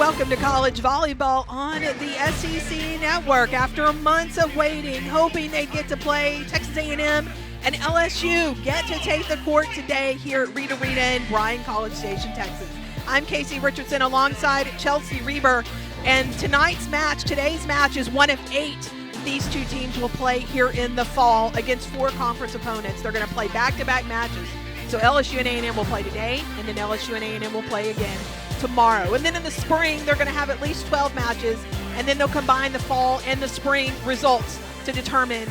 welcome to college volleyball on the SEC Network. After months of waiting, hoping they'd get to play, Texas A&M and LSU get to take the court today here at Reed Arena in Bryan, College Station, Texas. I'm Casey Richardson alongside Chelsea Reber, and today's match is one of 8 these two teams will play here in the fall against 4 conference opponents. They're going to play back-to-back matches. So LSU and A&M will play today, and then LSU and A&M will play again tomorrow. And then in the spring, they're going to have at least 12 matches, and then they'll combine the fall and the spring results to determine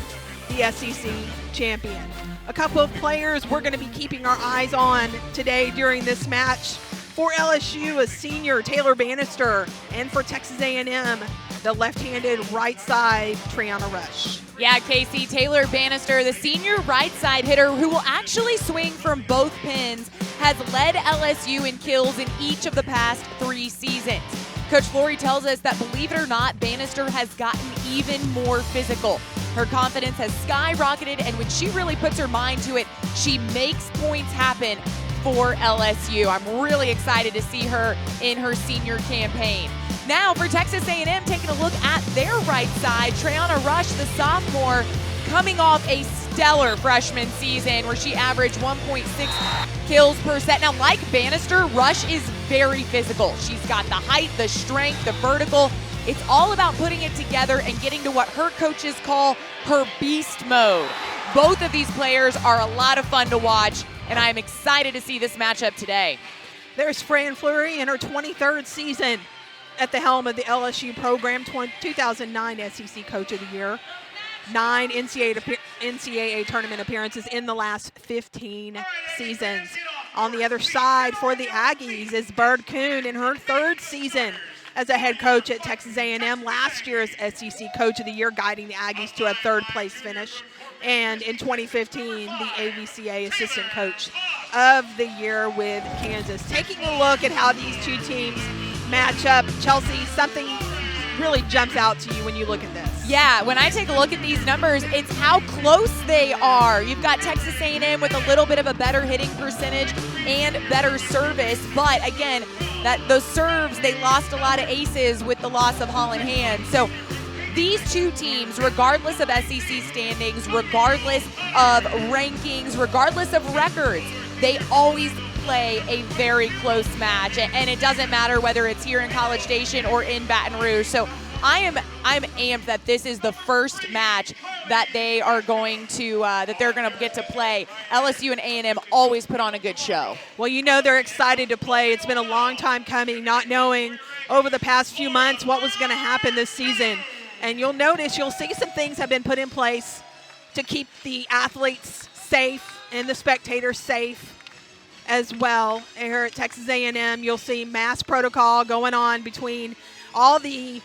the SEC champion. A couple of players we're going to be keeping our eyes on today during this match. For LSU, a senior, Taylor Bannister, and for Texas A&M, the left-handed right side, Triana Rush. Yeah, Casey, Taylor Bannister, the senior right side hitter who will actually swing from both pins, has led LSU in kills in each of the past 3 seasons. Coach Flory tells us that, believe it or not, Bannister has gotten even more physical. Her confidence has skyrocketed, and when she really puts her mind to it, she makes points happen for LSU. I'm really excited to see her in her senior campaign. Now for Texas A&M, taking a look at their right side, Triana Rush, the sophomore, coming off a stellar freshman season where she averaged 1.6 kills per set. Now, like Bannister, Rush is very physical. She's got the height, the strength, the vertical. It's all about putting it together and getting to what her coaches call her beast mode. Both of these players are a lot of fun to watch, and I'm excited to see this matchup today. There's Fran Fleury in her 23rd season at the helm of the LSU program, 2009 SEC Coach of the Year, 9 NCAA tournament appearances in the last 15 seasons. On the other side for the Aggies is Bird Coon in her 3rd season as a head coach at Texas A&M, last year's SEC Coach of the Year, guiding the Aggies to a 3rd place finish. And in 2015, the AVCA Assistant Coach of the Year with Kansas. Taking a look at how these two teams match up, Chelsea, something really jumps out to you when you look at this. Yeah, when I take a look at these numbers, it's how close they are. You've got Texas A&M with a little bit of a better hitting percentage and better service, but again, those serves, they lost a lot of aces with the loss of Holland Hand. So these two teams, regardless of SEC standings, regardless of rankings, regardless of records, they always play a very close match, and it doesn't matter whether it's here in College Station or in Baton Rouge. So I'm amped that this is the first match that they're going to get to play. LSU and A&M always put on a good show. Well, you know they're excited to play. It's been a long time coming, not knowing over the past few months what was going to happen this season. And you'll see some things have been put in place to keep the athletes safe and the spectators safe as well. Here at Texas A&M, you'll see mask protocol going on between all the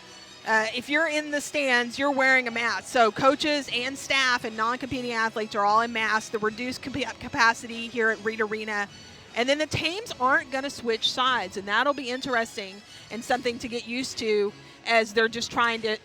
if you're in the stands, you're wearing a mask. So coaches and staff and non-competing athletes are all in masks. The reduced capacity here at Reed Arena. And then the teams aren't going to switch sides, and that'll be interesting and something to get used to as they're just trying to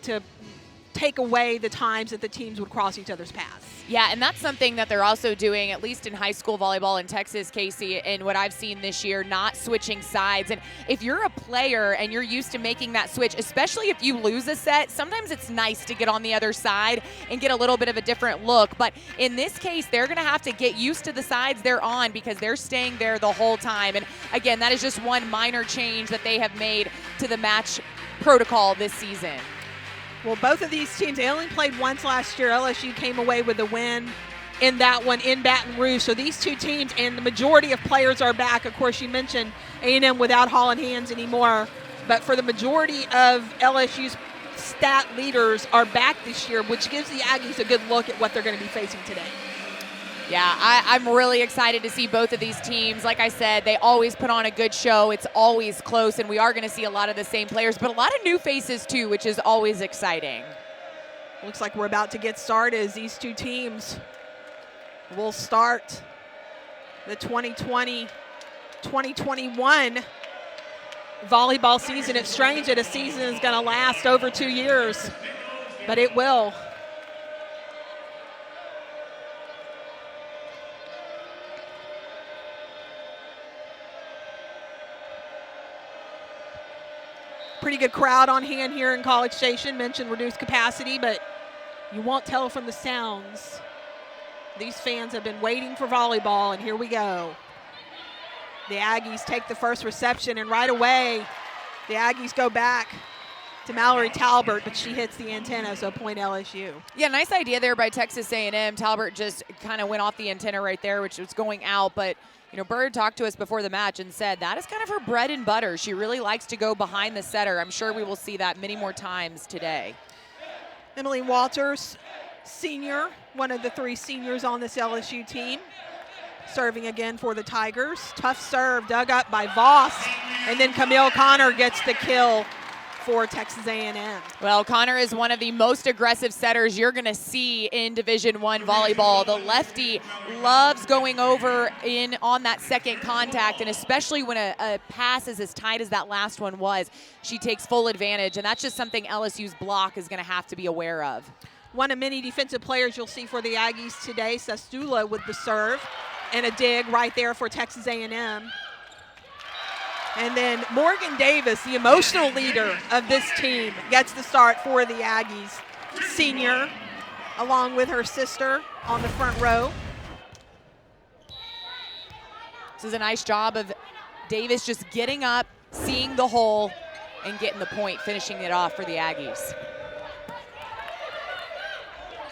take away the times that the teams would cross each other's paths. Yeah, and that's something that they're also doing, at least in high school volleyball in Texas, Casey, and what I've seen this year, not switching sides. And if you're a player and you're used to making that switch, especially if you lose a set, sometimes it's nice to get on the other side and get a little bit of a different look. But in this case, they're going to have to get used to the sides they're on because they're staying there the whole time. And again, that is just one minor change that they have made to the match protocol this season. Well, both of these teams, they only played once last year. LSU came away with a win in that one in Baton Rouge. So these two teams, and the majority of players are back. Of course, you mentioned A&M without Holland Hands anymore. But for the majority of LSU's stat leaders are back this year, which gives the Aggies a good look at what they're going to be facing today. Yeah, I'm really excited to see both of these teams. Like I said, they always put on a good show. It's always close, and we are going to see a lot of the same players, but a lot of new faces too, which is always exciting. Looks like we're about to get started as these two teams will start the 2020-2021 volleyball season. It's strange that a season is going to last over 2 years, but it will. Pretty good crowd on hand here in College Station. Mentioned reduced capacity, but you won't tell from the sounds. These fans have been waiting for volleyball, and here we go. The Aggies take the first reception, and right away, the Aggies go back to Mallory Talbert, but she hits the antenna, so point LSU. Yeah, nice idea there by Texas A&M. Talbert just kind of went off the antenna right there, which was going out, but you know, Bird talked to us before the match and said that is kind of her bread and butter. She really likes to go behind the setter. I'm sure we will see that many more times today. Emily Walters, senior, one of the 3 seniors on this LSU team, serving again for the Tigers. Tough serve dug up by Voss, and then Camille Connor gets the kill for Texas A&M. Well, Connor is one of the most aggressive setters you're going to see in Division I volleyball. The lefty loves going over in on that second contact, and especially when a pass is as tight as that last one was, she takes full advantage, and that's just something LSU's block is going to have to be aware of. One of many defensive players you'll see for the Aggies today, Sestula with the serve, and a dig right there for Texas A&M. And then Morgan Davis, the emotional leader of this team, gets the start for the Aggies. Senior, along with her sister on the front row. This is a nice job of Davis just getting up, seeing the hole, and getting the point, finishing it off for the Aggies.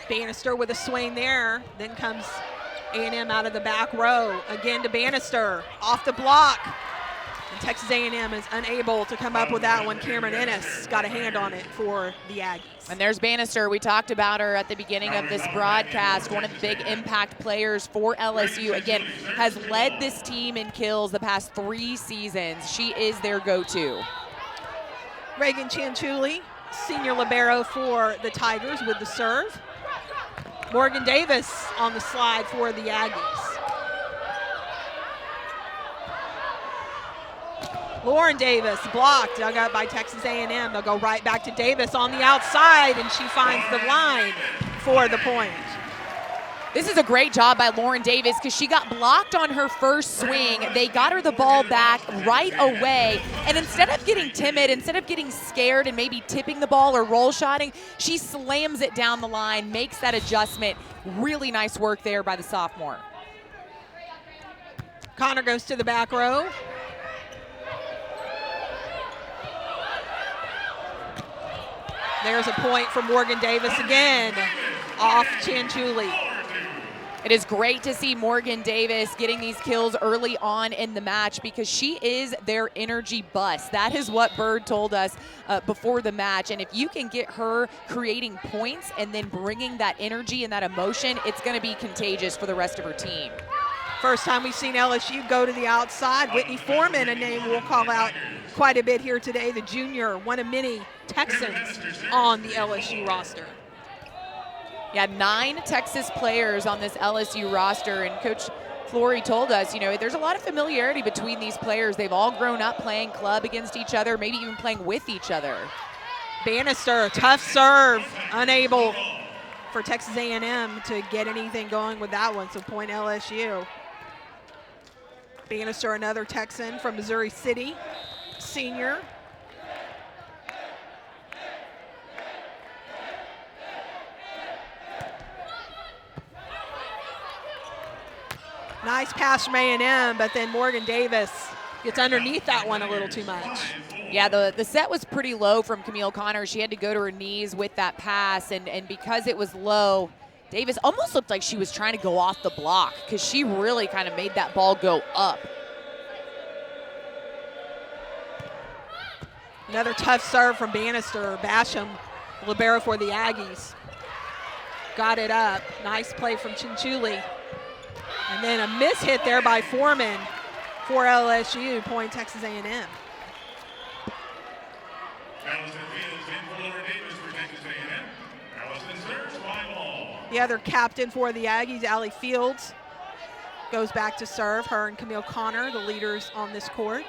Bannister with a swing there. Then comes A&M out of the back row. Again to Bannister, off the block. And Texas A&M is unable to come up with that one. Cameron Ennis got a hand on it for the Aggies. And there's Bannister. We talked about her at the beginning of this broadcast. One of the big impact players for LSU. Again, has led this team in kills the past 3 seasons. She is their go-to. Reagan Chanchuli, senior libero for the Tigers with the serve. Morgan Davis on the slide for the Aggies. Lauren Davis blocked, dug up by Texas A&M. They'll go right back to Davis on the outside, and she finds the line for the point. This is a great job by Lauren Davis because she got blocked on her first swing. They got her the ball back right away, and instead of getting timid, instead of getting scared and maybe tipping the ball or roll shotting, she slams it down the line, makes that adjustment. Really nice work there by the sophomore. Connor goes to the back row. There's a point for Morgan Davis again, off Chanchuli. It is great to see Morgan Davis getting these kills early on in the match because she is their energy bus. That is what Bird told us before the match. And if you can get her creating points and then bringing that energy and that emotion, it's going to be contagious for the rest of her team. First time we've seen LSU go to the outside. Whitney Foreman, a name we'll call out quite a bit here today, the junior, one of many Texans on the LSU roster. Yeah, 9 Texas players on this LSU roster, and Coach Flory told us, you know, there's a lot of familiarity between these players. They've all grown up playing club against each other, maybe even playing with each other. Bannister, tough serve, unable for Texas A&M to get anything going with that one, so point LSU. Bannister, another Texan from Missouri City, senior. Nice pass from A&M, but then Morgan Davis gets underneath that one a little too much. Yeah, the set was pretty low from Camille Connor. She had to go to her knees with that pass, and because it was low, Davis almost looked like she was trying to go off the block because she really kind of made that ball go up. Another tough serve from Bannister. Basham, libero for the Aggies. Got it up. Nice play from Chanchuli. And then a miss hit there by Foreman for LSU, point Texas A&M. The other captain for the Aggies, Allie Fields, goes back to serve. Her and Camille Connor, the leaders on this court.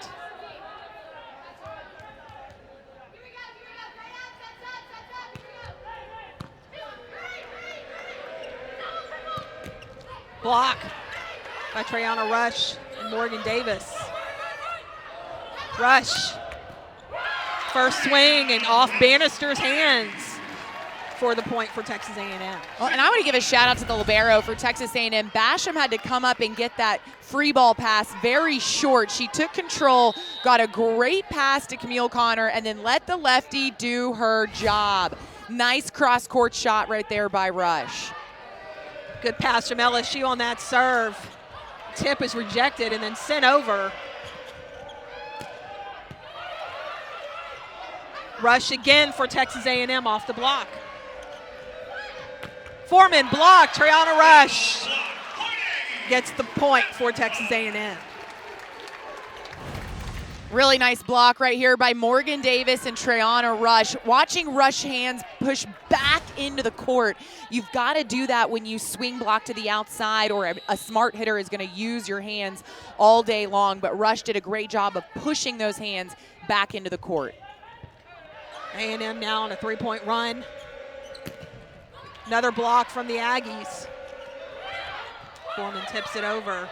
Block by Trayana Rush and Morgan Davis. Rush First swing and off Bannister's hands for the point for Texas A&M. Well, and I want to give a shout out to the libero for Texas A&M. Basham had to come up and get that free ball pass very short. She took control, got a great pass to Camille Connor, and then let the lefty do her job. Nice cross-court shot right there by Rush. Good pass from LSU on that serve. Tip is rejected and then sent over. Rush again for Texas A&M off the block. Foreman block, Triana Rush gets the point for Texas A&M. Really nice block right here by Morgan Davis and Triana Rush. Watching Rush hands push back into the court. You've got to do that when you swing block to the outside, or a smart hitter is going to use your hands all day long. But Rush did a great job of pushing those hands back into the court. A&M now on a three-point run. Another block from the Aggies. Foreman tips it over.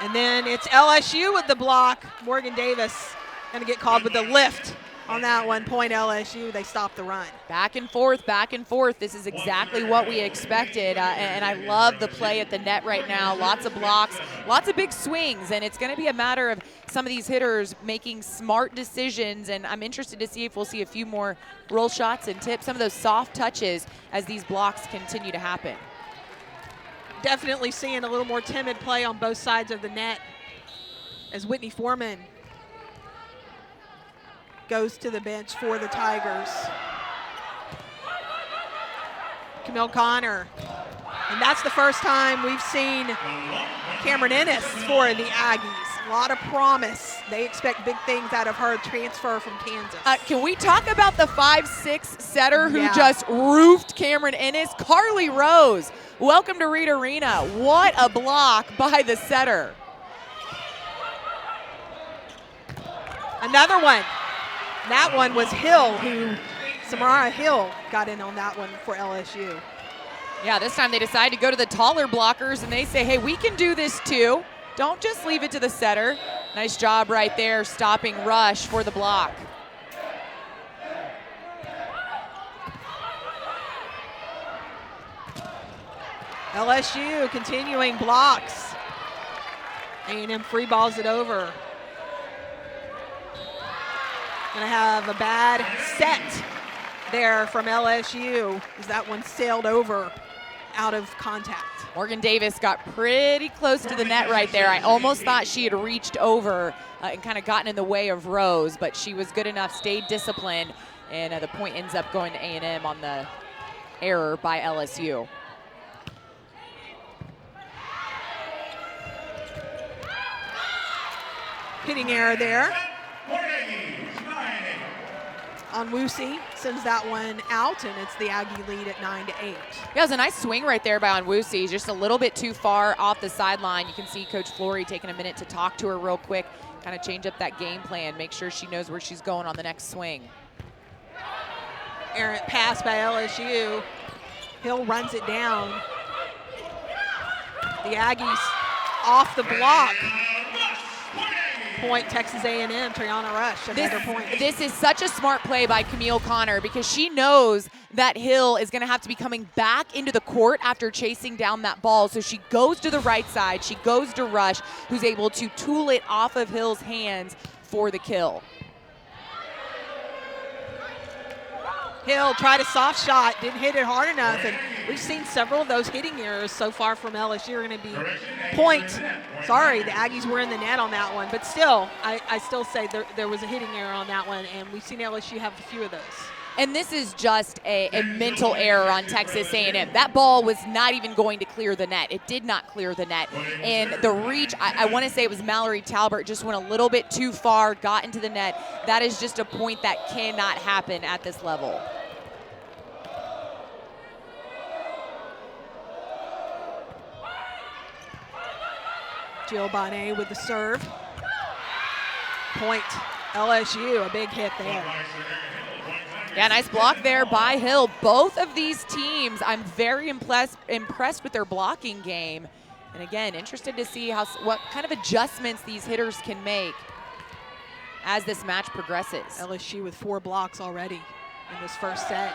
And then it's LSU with the block. Morgan Davis going to get called with the lift on that one. Point LSU. They stop the run. Back and forth, back and forth. This is exactly what we expected. And I love the play at the net right now. Lots of blocks, lots of big swings. And it's going to be a matter of some of these hitters making smart decisions. And I'm interested to see if we'll see a few more roll shots and tips, some of those soft touches as these blocks continue to happen. Definitely seeing a little more timid play on both sides of the net as Whitney Foreman goes to the bench for the Tigers. Camille Connor. And that's the first time we've seen Cameron Ennis for the Aggies. A lot of promise. They expect big things out of her transfer from Kansas. Can we talk about the 5'6" setter who just roofed Cameron Ennis? Carly Rose, welcome to Reed Arena. What a block by the setter. Another one. That one was Hill, Samara Hill got in on that one for LSU. Yeah, this time they decide to go to the taller blockers and they say, hey, we can do this too. Don't just leave it to the setter. Nice job right there stopping Rush for the block. LSU continuing blocks. A&M free balls it over. Gonna have a bad set there from LSU as that one sailed over out of contact. Morgan Davis got pretty close to the net right there. I almost thought she had reached over and kind of gotten in the way of Rose, but she was good enough, stayed disciplined, and the point ends up going to A&M on the error by LSU. Hitting error there. Onwusi sends that one out, and it's the Aggie lead at 9-8. Yeah, it was a nice swing right there by Onwusi, just a little bit too far off the sideline. You can see Coach Flory taking a minute to talk to her real quick, kind of change up that game plan, make sure she knows where she's going on the next swing. Errant pass by LSU. Hill runs it down. The Aggies off the block. Point Texas A&M, Triana Rush, another point. This is such a smart play by Camille Connor because she knows that Hill is going to have to be coming back into the court after chasing down that ball. So she goes to the right side. She goes to Rush, who's able to tool it off of Hill's hands for the kill. Hill tried a soft shot, didn't hit it hard enough, and we've seen several of those hitting errors so far from LSU are going to be point. Sorry, the Aggies were in the net on that one, but still, I still say there was a hitting error on that one, and we've seen LSU have a few of those. And this is just a mental error on Texas A&M. That ball was not even going to clear the net. It did not clear the net. And the reach, I want to say it was Mallory Talbert, just went a little bit too far, got into the net. That is just a point that cannot happen at this level. Jill Bonnet with the serve. Point LSU, a big hit there. Yeah, nice block there by Hill. Both of these teams, I'm very impressed with their blocking game. And again, interested to see what kind of adjustments these hitters can make. as this match progresses. LSU with 4 blocks already in this first set.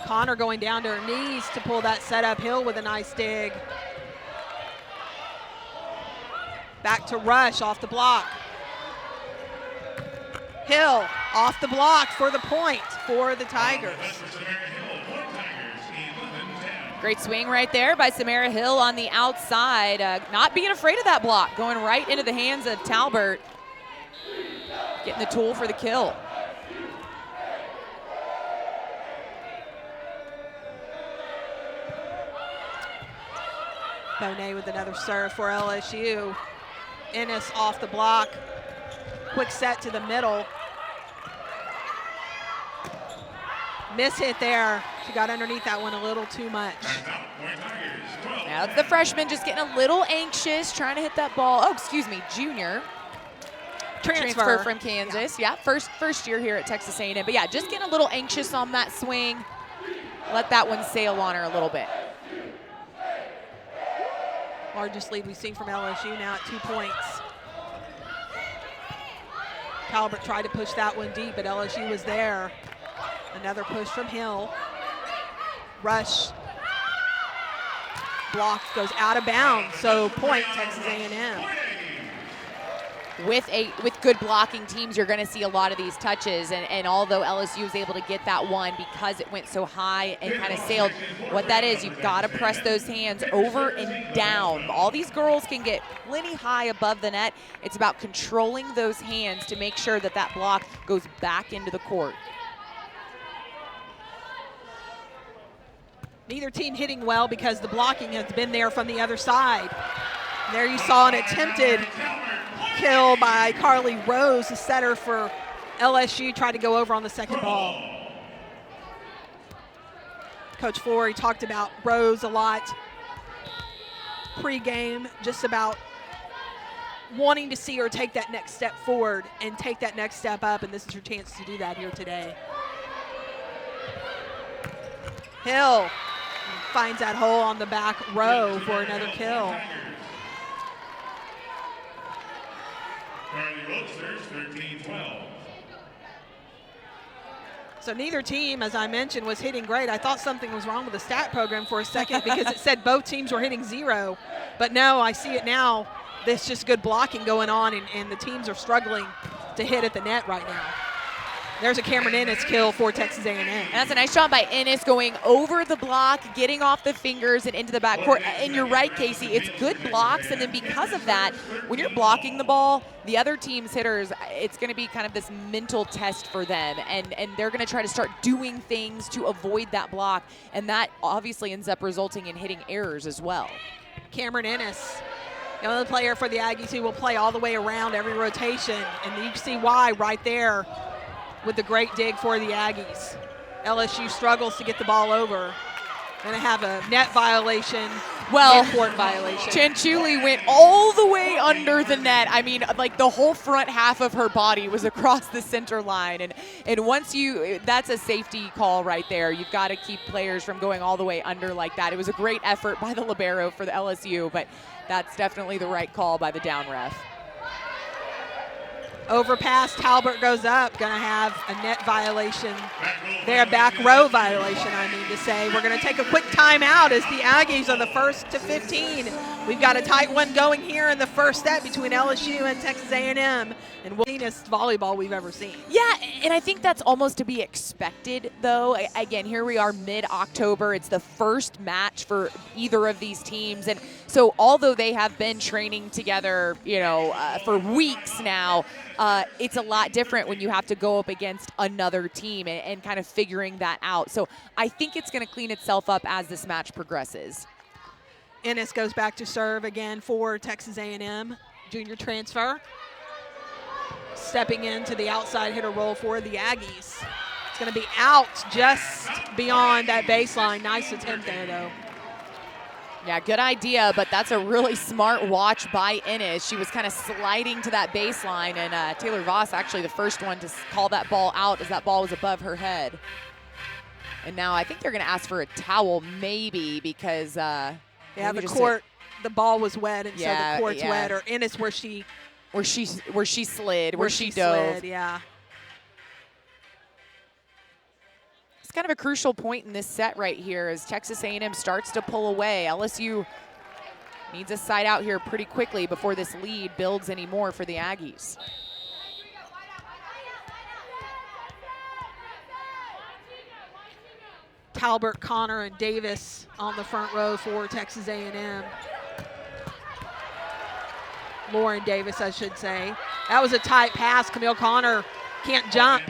Connor going down to her knees to pull that set uphill with a nice dig. Back to Rush off the block. Hill off the block for the point for the Tigers. Great swing right there by Samara Hill on the outside. Not being afraid of that block, going right into the hands of Talbert. Getting the tool for the kill. Bonet with another serve for LSU. Ennis off the block. Quick set to the middle. Miss hit there. She got underneath that one a little too much. Now it's the freshman just getting a little anxious, trying to hit that ball. Oh, excuse me, junior. Transfer from Kansas. Yeah, first year here at Texas A&M. But yeah, just getting a little anxious on that swing. Let that one sail on her a little bit. Largest lead we've seen from LSU now at 2 points. Talbot tried to push that one deep, but LSU was there. Another push from Hill. Rush. Block goes out of bounds, so point Texas A&M. With good blocking teams, you're going to see a lot of these touches, and although LSU was able to get that one because it went so high and kind of sailed, what that is, you've got to press those hands over and down. All these girls can get plenty high above the net. It's about controlling those hands to make sure that that block goes back into the court. Neither team hitting well because the blocking has been there from the other side. There you saw an attempted kill by Carly Rose, the setter for LSU, tried to go over on the second ball. Coach Flory talked about Rose a lot pre-game, just about wanting to see her take that next step forward and take that next step up, and this is her chance to do that here today. Hill finds that hole on the back row for another kill. So neither team, as I mentioned, was hitting great. I thought something was wrong with the stat program for a second because it said both teams were hitting 0. But no, I see it now. There's just good blocking going on, and the teams are struggling to hit at the net right now. There's a Cameron Ennis kill for Texas A&M. And that's a nice shot by Ennis, going over the block, getting off the fingers and into the backcourt. And you're right, Casey, it's good blocks, and then because of that, when you're blocking the ball, the other team's hitters, it's going to be kind of this mental test for them, and they're going to try to start doing things to avoid that block, and that obviously ends up resulting in hitting errors as well. Cameron Ennis, the only player for the Aggies who will play all the way around every rotation, and you can see why right there with the great dig for the Aggies. LSU struggles to get the ball over. Going to have a net violation, court violation. Chanchuli went all the way under the net. I mean, like the whole front half of her body was across the center line. And once that's a safety call right there. You've got to keep players from going all the way under like that. It was a great effort by the libero for the LSU, but that's definitely the right call by the down ref. Overpass, Talbot goes up, gonna have a net violation. Their back row violation, I mean to say. We're gonna take a quick timeout as the Aggies are the first to 15. We've got a tight one going here in the first set between LSU and Texas A&M, and the cleanest volleyball we've ever seen. Yeah, and I think that's almost to be expected, though. Again, here we are mid-October. It's the first match for either of these teams, and so although they have been training together, for weeks now, it's a lot different when you have to go up against another team and kind of figuring that out. So I think it's going to clean itself up as this match progresses. Ennis goes back to serve again for Texas A&M, junior transfer. Stepping into the outside hitter role for the Aggies. It's going to be out just beyond that baseline. Nice attempt there, though. Yeah, good idea, but that's a really smart watch by Ennis. She was kind of sliding to that baseline, and Taylor Voss actually the first one to call that ball out as that ball was above her head. And now I think they're going to ask for a towel maybe because the the ball was wet and so the court's yeah. wet, or Ennis where she slid, where she dove. Slid, yeah. It's kind of a crucial point in this set right here as Texas A&M starts to pull away. LSU needs a side out here pretty quickly before this lead builds any more for the Aggies. Talbert, Connor, and Davis on the front row for Texas A&M. Lauren Davis, I should say. That was a tight pass. Camille Connor can't jump.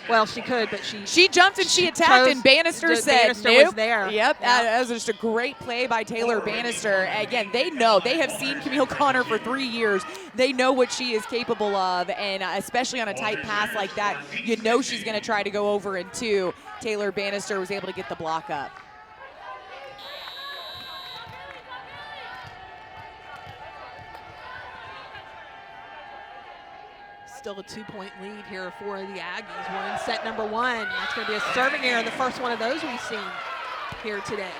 Well, she could, but she jumped and she attacked, and Bannister said, Bannister nope. was there. Yep, that was just a great play by Taylor Bannister. Again, they have seen Camille Connor for 3 years. They know what she is capable of, and especially on a tight pass like that, you know she's going to try to go over in two. Taylor Bannister was able to get the block up. Still a 2-point lead here for the Aggies. We're in set number 1. That's going to be a serving error, the first one of those we've seen here today.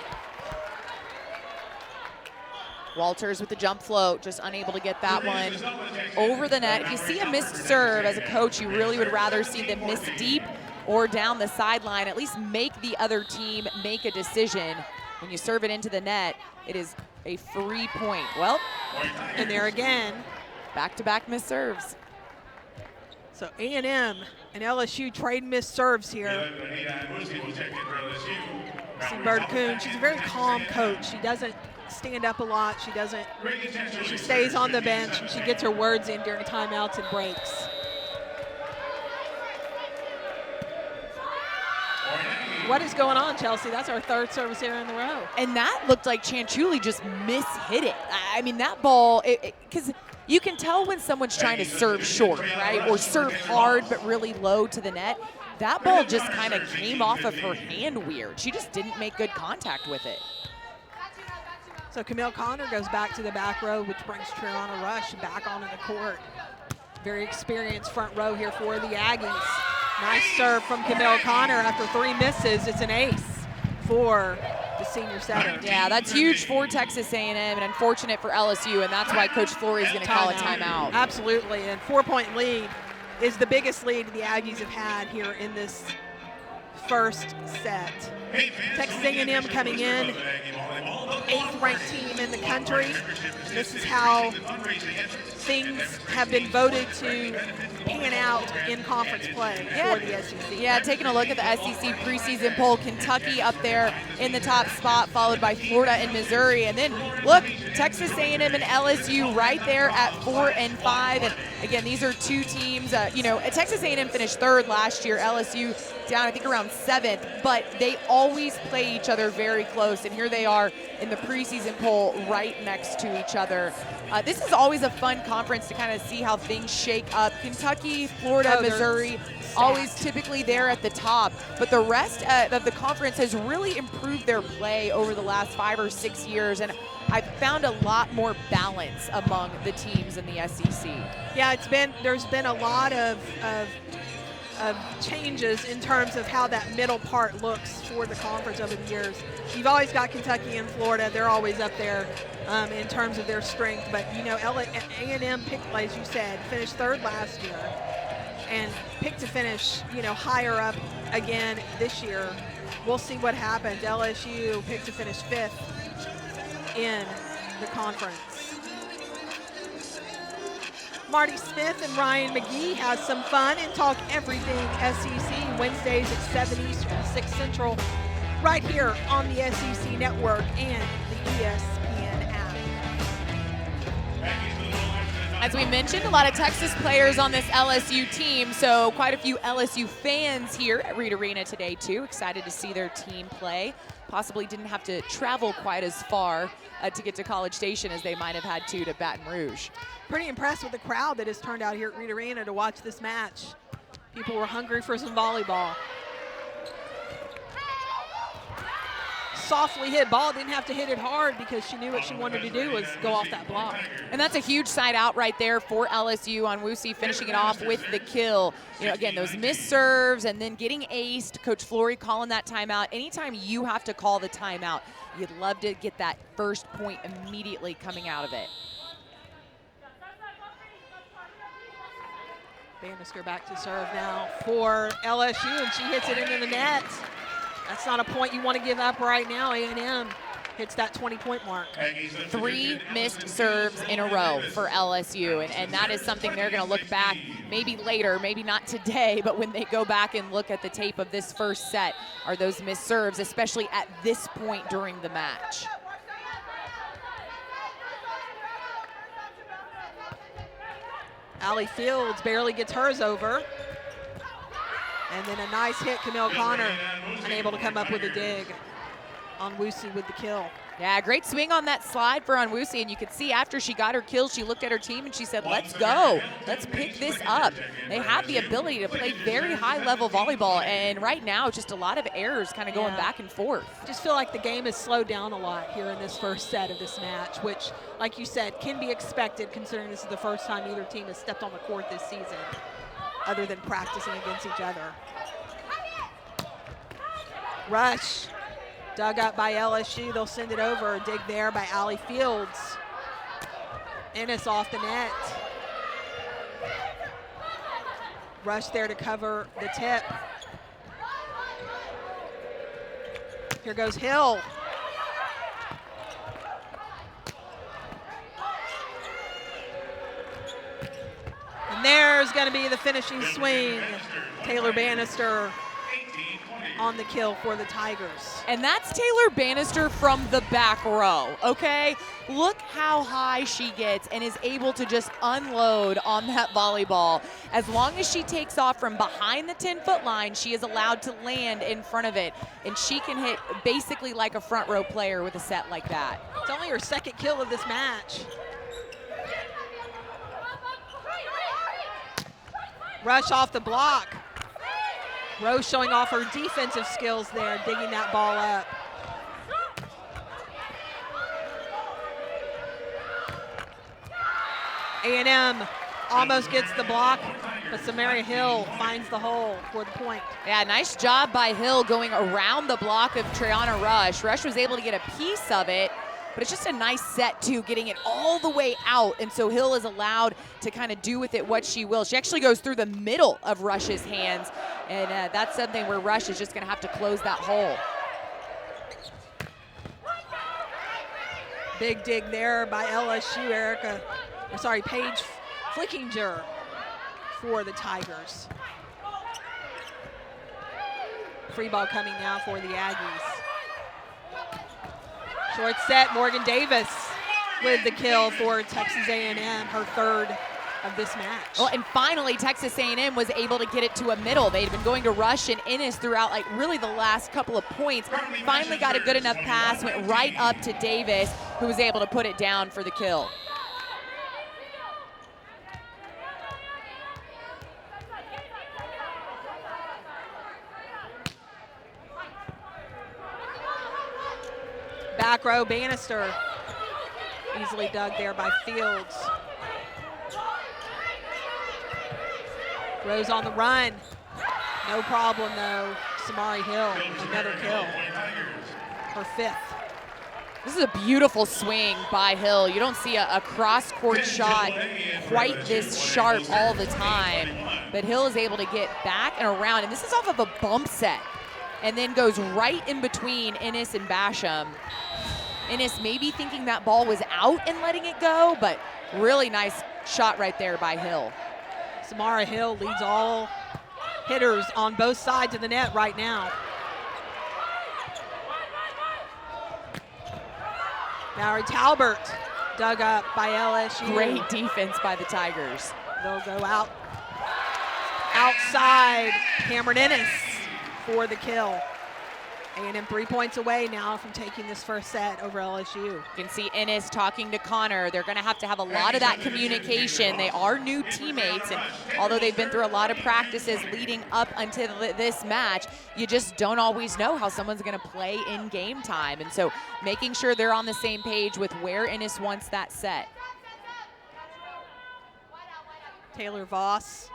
Walters with the jump float, just unable to get that one over the net. If you see a missed serve as a coach, you really would rather see them miss deep or down the sideline. At least make the other team make a decision. When you serve it into the net, it is a free point. Well, and there again. Back-to-back missed serves. So A&M and LSU trade missed serves here. See Bird Coon, she's a very calm coach. She doesn't stand up a lot. She stays on the bench and she gets her words in during timeouts and breaks. What is going on, Chelsea? That's our third service error in a row. And that looked like Chanchuli just mishit it. I mean, that ball, because you can tell when someone's trying to serve short, right? Or serve hard but really low to the net. That ball just kind of came off of her hand weird. She just didn't make good contact with it. So Camille Connor goes back to the back row, which brings Triana Rush back onto the court. Very experienced front row here for the Aggies. Nice serve from Camille Connor after 3 misses. It's an ace for the senior setter. Yeah, that's huge for Texas A&M and unfortunate for LSU, and that's why Coach Flory is going to call a timeout. Absolutely, and 4-point lead is the biggest lead the Aggies have had here in this first set. Texas A&M coming in, 8th ranked team in the country. This is how things have been voted to pan out in conference play for the SEC. Yeah, taking a look at the SEC preseason poll, Kentucky up there in the top spot, followed by Florida and Missouri. And then, look, Texas A&M and LSU right there at 4 and 5. And again, these are two teams, Texas A&M finished 3rd last year, LSU down, I think, around 7th, but they always play each other very close. And here they are in the preseason poll right next to each other. This is always a fun conference to kind of see how things shake up. Kentucky, Florida, Missouri, always typically there at the top. But the rest of the conference has really improved their play over the last 5 or 6 years. And I've found a lot more balance among the teams in the SEC. Yeah, there's been a lot of changes in terms of how that middle part looks for the conference over the years. You've always got Kentucky and Florida. They're always up there in terms of their strength. But, A&M picked, as you said, finished 3rd last year and picked to finish, higher up again this year. We'll see what happens. LSU picked to finish 5th in the conference. Marty Smith and Ryan McGee has some fun and talk everything SEC Wednesdays at 7 Eastern, 6 Central, right here on the SEC Network and the ESPN app. As we mentioned, a lot of Texas players on this LSU team, so quite a few LSU fans here at Reed Arena today too. Excited to see their team play. Possibly didn't have to travel quite as far to get to College Station as they might have had to Baton Rouge. Pretty impressed with the crowd that has turned out here at Reed Arena to watch this match. People were hungry for some volleyball. softly hit ball, didn't have to hit it hard because she knew what she wanted to do was go off that block. And that's a huge side out right there for LSU. Onwusi finishing it off with the kill. You know, again, those missed serves and then getting aced. Coach Flory calling that timeout. Anytime you have to call the timeout, you'd love to get that first point immediately coming out of it. Bannister back to serve now for LSU, and she hits it into the net. That's not a point you want to give up right now. A&M hits that 20-point mark. 3 missed serves in a row for LSU, and that is something they're going to look back maybe later, maybe not today, but when they go back and look at the tape of this first set, are those missed serves, especially at this point during the match. Allie Fields barely gets hers over. And then a nice hit, Camille Connor, unable to come up with a dig. Onwusi with the kill. Yeah, great swing on that slide for Onwusi, and you could see after she got her kill, she looked at her team and she said, let's go. Let's pick this up. They have the ability to play very high-level volleyball, and right now just a lot of errors kind of going back and forth. Just feel like the game has slowed down a lot here in this first set of this match, which, like you said, can be expected considering this is the first time either team has stepped on the court this season, other than practicing against each other. Rush, dug up by LSU. They'll send it over. A dig there by Allie Fields. Ennis off the net. Rush there to cover the tip. Here goes Hill. And there's going to be the finishing swing. Taylor Bannister on the kill for the Tigers. And that's Taylor Bannister from the back row, okay? Look how high she gets and is able to just unload on that volleyball. As long as she takes off from behind the 10-foot line, she is allowed to land in front of it. And she can hit basically like a front row player with a set like that. It's only her second kill of this match. Rush off the block. Rose showing off her defensive skills there, digging that ball up. A&M almost gets the block, but Samaria Hill finds the hole for the point. Yeah, nice job by Hill going around the block of Triana Rush. Rush was able to get a piece of it, but it's just a nice set too, getting it all the way out, and so Hill is allowed to kind of do with it what she will. She actually goes through the middle of Rush's hands, and that's something where Rush is just going to have to close that hole. Big dig there by LSU, Paige Flickinger for the Tigers. Free ball coming now for the Aggies. Short set, Morgan Davis with the kill for Texas A&M, her third of this match. Well, and finally, Texas A&M was able to get it to a middle. They'd been going to Rush and Ennis throughout, like, really the last couple of points. Finally got a good enough pass, went right up to Davis, who was able to put it down for the kill. Back row, Bannister. Easily dug there by Fields. Rose on the run. No problem, though. Samari Hill, another kill. Her fifth. This is a beautiful swing by Hill. You don't see a cross-court shot quite this sharp all the time. But Hill is able to get back and around. And this is off of a bump set. And then goes right in between Ennis and Basham. Ennis maybe thinking that ball was out and letting it go, but really nice shot right there by Hill. Samara Hill leads all hitters on both sides of the net right now. Mallory Talbert dug up by LSU. Great defense by the Tigers. They'll go outside Cameron Ennis for the kill. A&M 3 points away now from taking this first set over LSU. You can see Ennis talking to Connor. They're going to have a lot of that communication. They are new teammates, and although they've been through a lot of practices leading up until this match, you just don't always know how someone's going to play in game time. And so making sure they're on the same page with where Ennis wants that set. Taylor Voss,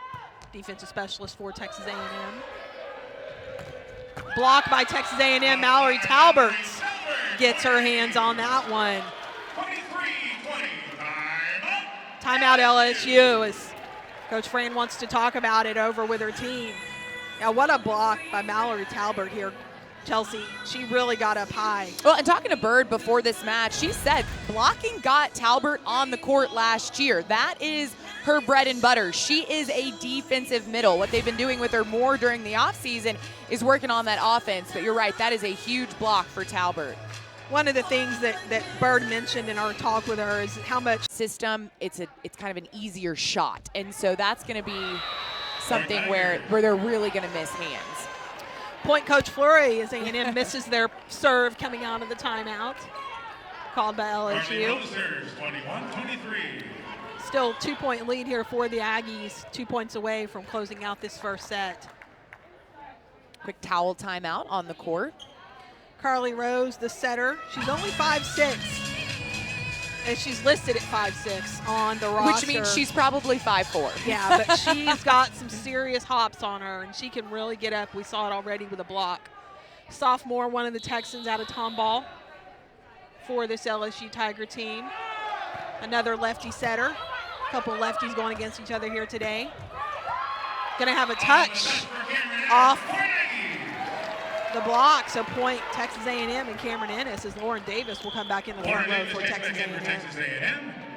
defensive specialist for Texas A&M. Blocked by Texas A&M. Mallory Talbert gets her hands on that one. 23-20. Timeout LSU as Coach Fran wants to talk about it over with her team. Yeah, what a block by Mallory Talbert here, Chelsea. She really got up high. Well, and talking to Bird before this match, she said blocking got Talbert on the court last year. That is her bread and butter. She is a defensive middle. What they've been doing with her more during the offseason is working on that offense. But you're right, that is a huge block for Talbert. One of the things that Bird mentioned in our talk with her is how much system, it's kind of an easier shot. And so that's going to be something where they're really going to miss hands. Point Coach Fleury as A&M misses their serve coming out of the timeout. Called by LSU. 21-23. Still 2-point lead here for the Aggies, 2 points away from closing out this first set. Quick towel timeout on the court. Carly Rose, the setter. She's only 5'6", and she's listed at 5'6" on the roster. Which means she's probably 5'4". Yeah, but she's got some serious hops on her, and she can really get up. We saw it already with a block. Sophomore, one of the Texans out of Tomball for this LSU Tiger team. Another lefty setter. A couple of lefties going against each other here today. Going to have a touch off the block, so point Texas A&M and Cameron Ennis as Lauren Davis will come back in the front row for Texas A&M.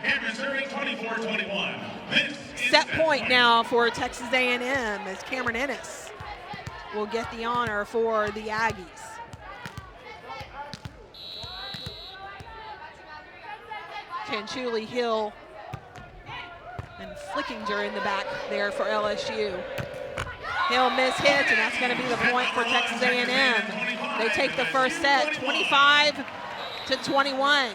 Cameron serving 24-21. Set point now for Texas A&M as Cameron Ennis will get the honor for the Aggies. Chanchuli, Hill, and Flickinger in the back there for LSU. Hill mishits, and that's going to be the point for Texas A&M. They take the first set, 25-21.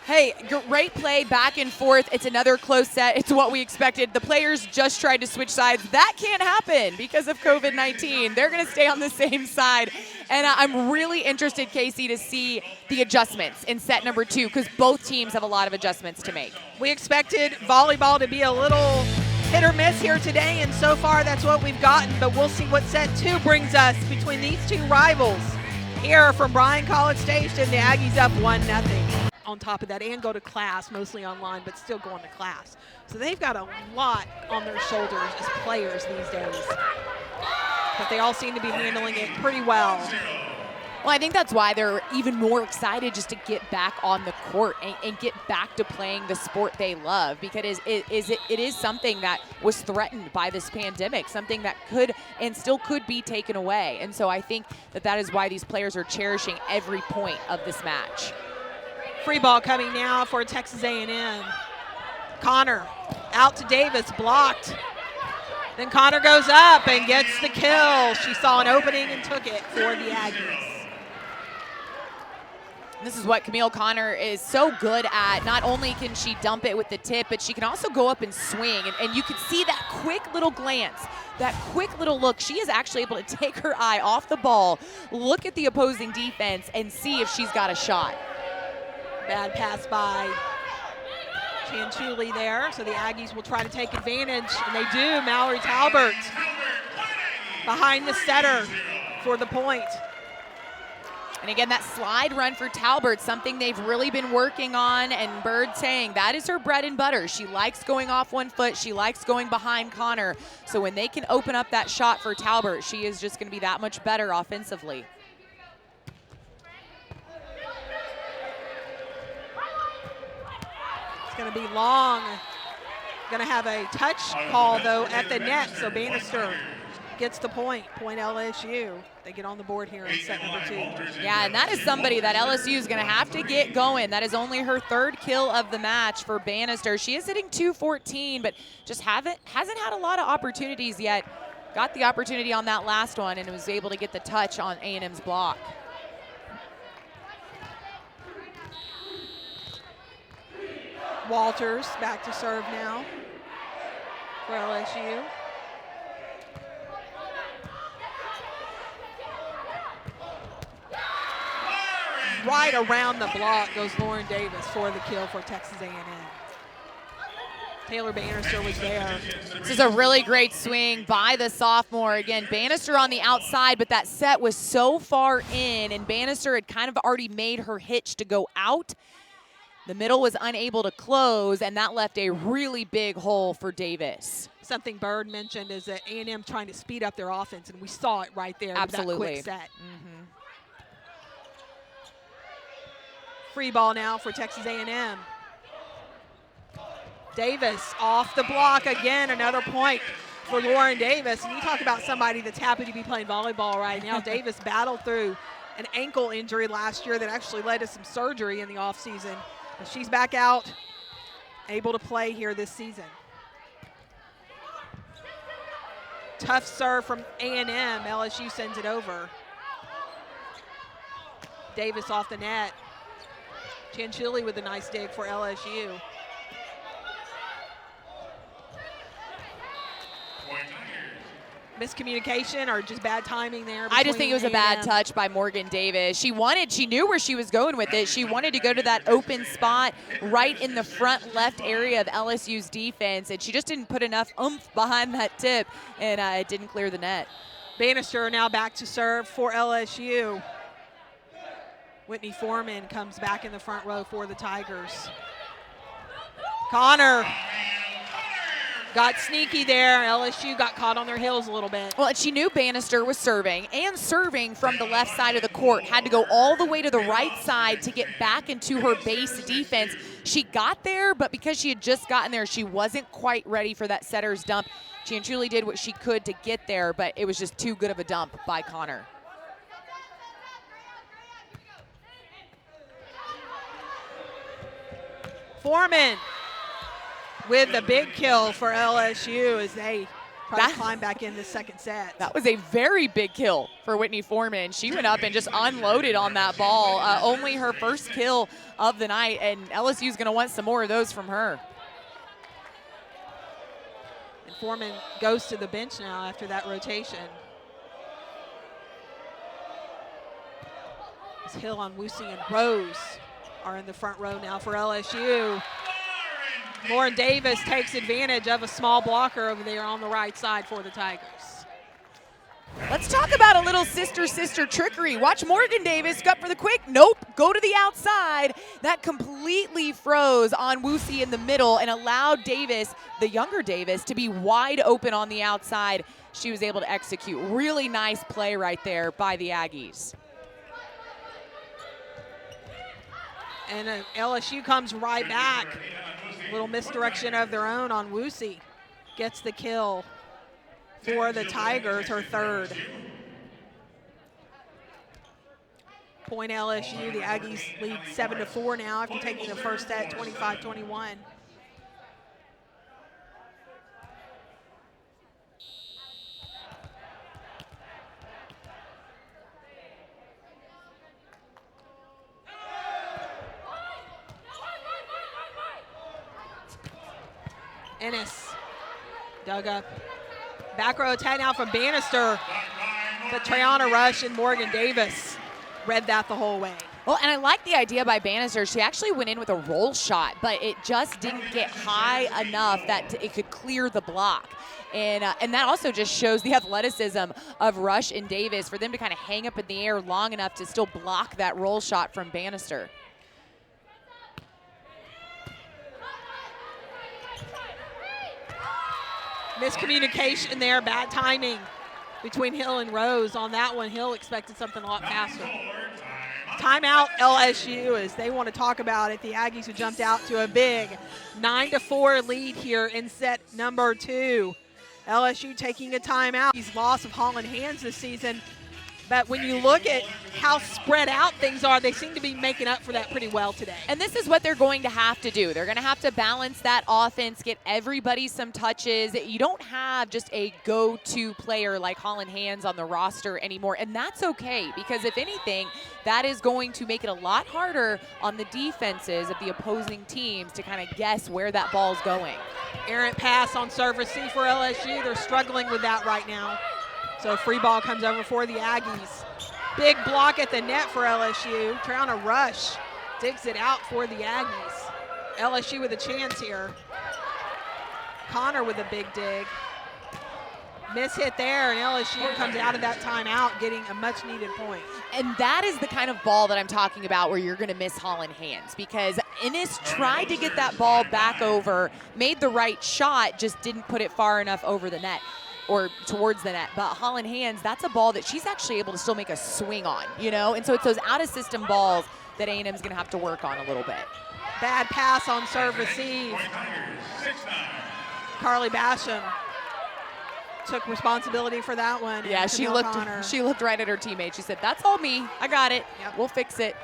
Hey, great play back and forth. It's another close set. It's what we expected. The players just tried to switch sides. That can't happen because of COVID-19. They're going to stay on the same side. And I'm really interested, Casey, to see the adjustments in set number 2 because both teams have a lot of adjustments to make. We expected volleyball to be a little hit or miss here today, and so far that's what we've gotten, but we'll see what set 2 brings us between these two rivals. Here from Bryan College Station, the Aggies up 1-0. On top of that, and go to class, mostly online, but still going to class. So they've got a lot on their shoulders as players these days. But they all seem to be handling it pretty well. Well, I think that's why they're even more excited just to get back on the court and get back to playing the sport they love, because it is something that was threatened by this pandemic, something that could and still could be taken away. And so I think that is why these players are cherishing every point of this match. Free ball coming now for Texas A&M. Connor out to Davis, blocked. Then Connor goes up and gets the kill. She saw an opening and took it for the Aggies. This is what Camille Connor is so good at. Not only can she dump it with the tip, but she can also go up and swing. And you can see that quick little glance, that quick little look. She is actually able to take her eye off the ball, look at the opposing defense, and see if she's got a shot. Bad pass by Chanchuli there, so the Aggies will try to take advantage, and they do. Mallory Talbert behind the setter for the point. And again, that slide run for Talbert, something they've really been working on, and Bird saying that is her bread and butter. She likes going off one foot. She likes going behind Connor. So when they can open up that shot for Talbert, she is just going to be that much better offensively. It's going to be long. Going to have a touch call, though, at the net, so Bannister gets the point. Point LSU. They get on the board here in set number 2. Yeah, and that is somebody that LSU is going to have to get going. That is only her 3rd kill of the match for Bannister. She is hitting .214, but just hasn't had a lot of opportunities yet got the opportunity on that last one and was able to get the touch on A&M's block. Walters back to serve now for LSU. Right around the block goes Lauren Davis for the kill for Texas A&M. Taylor Bannister was there. This is a really great swing by the sophomore. Again, Bannister on the outside, but that set was so far in, and Bannister had kind of already made her hitch to go out. The middle was unable to close, and that left a really big hole for Davis. Something Bird mentioned is that A&M trying to speed up their offense, and we saw it right there. Absolutely. With that quick set. Free ball now for Texas A&M. Davis off the block again, another point for Lauren Davis. And you talk about somebody that's happy to be playing volleyball right now. Davis battled through an ankle injury last year that actually led to some surgery in the offseason. But she's back out, able to play here this season. Tough serve from A&M. LSU sends it over. Davis off the net. Chanchilli with a nice dig for LSU. Miscommunication or just bad timing there? I just think it was a bad touch by Morgan Davis. She knew where she was going with it. She wanted to go to that open spot right in the front left area of LSU's defense, and she just didn't put enough oomph behind that tip, and it didn't clear the net. Bannister now back to serve for LSU. Whitney Foreman comes back in the front row for the Tigers. Connor got sneaky there. LSU got caught on their heels a little bit. Well, and she knew Bannister was serving, and serving from the left side of the court. Had to go all the way to the right side to get back into her base defense. She got there, but because she had just gotten there, she wasn't quite ready for that setter's dump. She truly did what she could to get there, but it was just too good of a dump by Connor. Foreman with the big kill for LSU as they try to climb back in the second set. That was a very big kill for Whitney Foreman. She went up and just unloaded on that ball. Only her first kill of the night, and LSU's going to want some more of those from her. And Foreman goes to the bench now after that rotation. As Hill on Woosie and Rose are in the front row now for LSU. Lauren Davis takes advantage of a small blocker over there on the right side for the Tigers. Let's talk about a little sister trickery. Watch Morgan Davis go up for the quick. Nope, go to the outside. That completely froze on Woosie in the middle and allowed Davis, the younger Davis, to be wide open on the outside. She was able to execute. Really nice play right there by the Aggies. And LSU comes right back. Little misdirection of their own on Woosie. Gets the kill for the Tigers, her third. Point LSU, the Aggies lead 7-4 now after taking the first set, 25-21. Ennis dug up. Back row attack now from Bannister. But Trayana Rush and Morgan Davis read that the whole way. Well, and I like the idea by Bannister. She actually went in with a roll shot, but it just didn't get high enough that it could clear the block. And that also just shows the athleticism of Rush and Davis for them to kind of hang up in the air long enough to still block that roll shot from Bannister. Miscommunication there, bad timing between Hill and Rose. On that one, Hill expected something a lot faster. Timeout LSU as they want to talk about it. The Aggies who jumped out to a big 9-4 lead here in set number 2. LSU taking a timeout. Loss of Holland Hands this season But when you look at how spread out things are, they seem to be making up for that pretty well today. And this is what they're going to have to do. They're going to have to balance that offense, get everybody some touches. You don't have just a go-to player like Holland Hands on the roster anymore, and that's okay, because if anything, that is going to make it a lot harder on the defenses of the opposing teams to kind of guess where that ball's going. Errant pass on serve receive for LSU. They're struggling with that right now. So free ball comes over for the Aggies. Big block at the net for LSU. Trying to rush. Digs it out for the Aggies. LSU with a chance here. Connor with a big dig. Miss hit there, and LSU comes out of that timeout getting a much-needed point. And that is the kind of ball that I'm talking about where you're going to miss Holland Hands, because Ennis tried to get that ball back over, made the right shot, just didn't put it far enough over the net or towards the net. But Holland Hands, that's a ball that she's actually able to still make a swing on, you know? And so it's those out-of-system balls that A&M's going to have to work on a little bit. Bad pass on serve receive. Carly Basham took responsibility for that one. Yeah, she looked right at her teammate. She said, "That's all me. I got it. Yep. We'll fix it."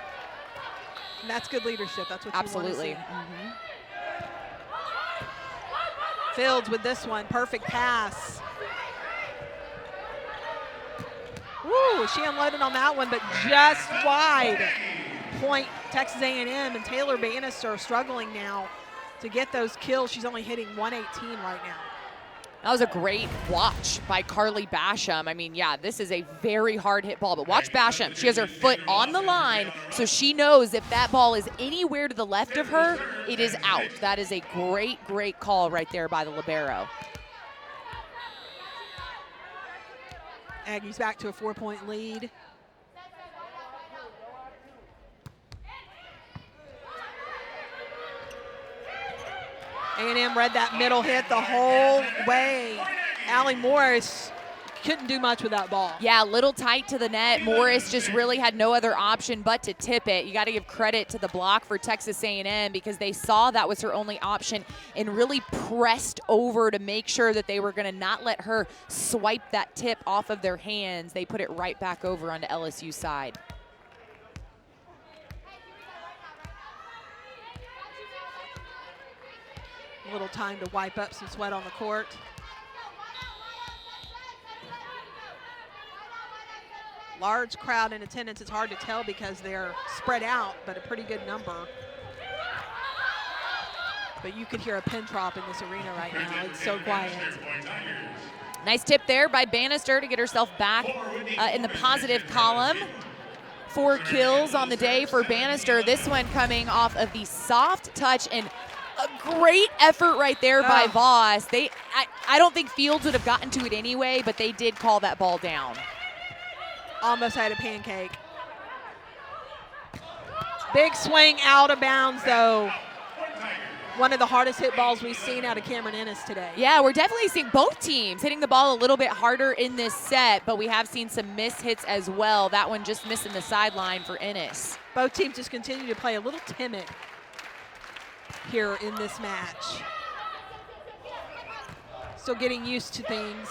And that's good leadership. That's what Absolutely. you want to see. Fields with this one. Perfect pass. Woo, she unloaded on that one, but just wide. Point Texas A&M, and Taylor Bannister struggling now to get those kills. She's only hitting 118 right now. That was a great watch by Carly Basham. I mean, yeah, this is a very hard hit ball, but watch Basham. She has her foot on the line, so she knows if that ball is anywhere to the left of her, it is out. That is a great, great call right there by the libero. Aggies back to a 4-point lead. A&M read that middle hit the whole way. Allie Morris couldn't do much with that ball. Yeah, a little tight to the net. Morris just really had no other option but to tip it. You got to give credit to the block for Texas A&M because they saw that was her only option and really pressed over to make sure that they were going to not let her swipe that tip off of their hands. They put it right back over onto LSU's side. A little time to wipe up some sweat on the court. Large crowd in attendance. It's hard to tell because they're spread out, but a pretty good number. But you could hear a pin drop in this arena right now. It's so quiet. Nice tip there by Bannister to get herself back in the positive column. 4 kills on the day for Bannister. This one coming off of the soft touch and a great effort right there by Voss. I don't think Fields would have gotten to it anyway, but they did call that ball down. Almost had a pancake. Big swing out of bounds, though. One of the hardest hit balls we've seen out of Cameron Ennis today. Yeah, we're definitely seeing both teams hitting the ball a little bit harder in this set, but we have seen some miss hits as well. That one just missing the sideline for Ennis. Both teams just continue to play a little timid here in this match. Still getting used to things.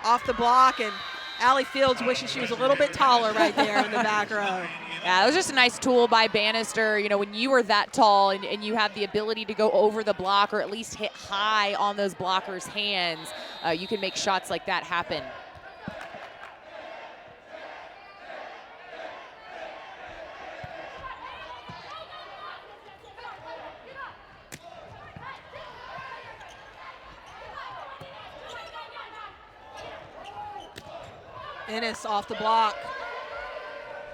Off the block, and Allie Fields wishes she was a little bit taller right there in the back row. Yeah, it was just a nice tool by Bannister. You know, when you are that tall and you have the ability to go over the block or at least hit high on those blockers' hands, you can make shots like that happen. Ennis off the block.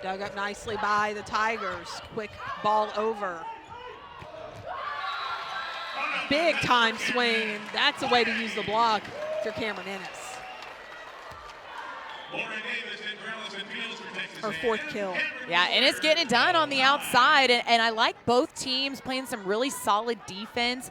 Dug up nicely by the Tigers. Quick ball over. Big time swing, and that's a way to use the block for Cameron Ennis. Her 4th kill. Yeah, and it's getting it done on the outside, and I like both teams playing some really solid defense.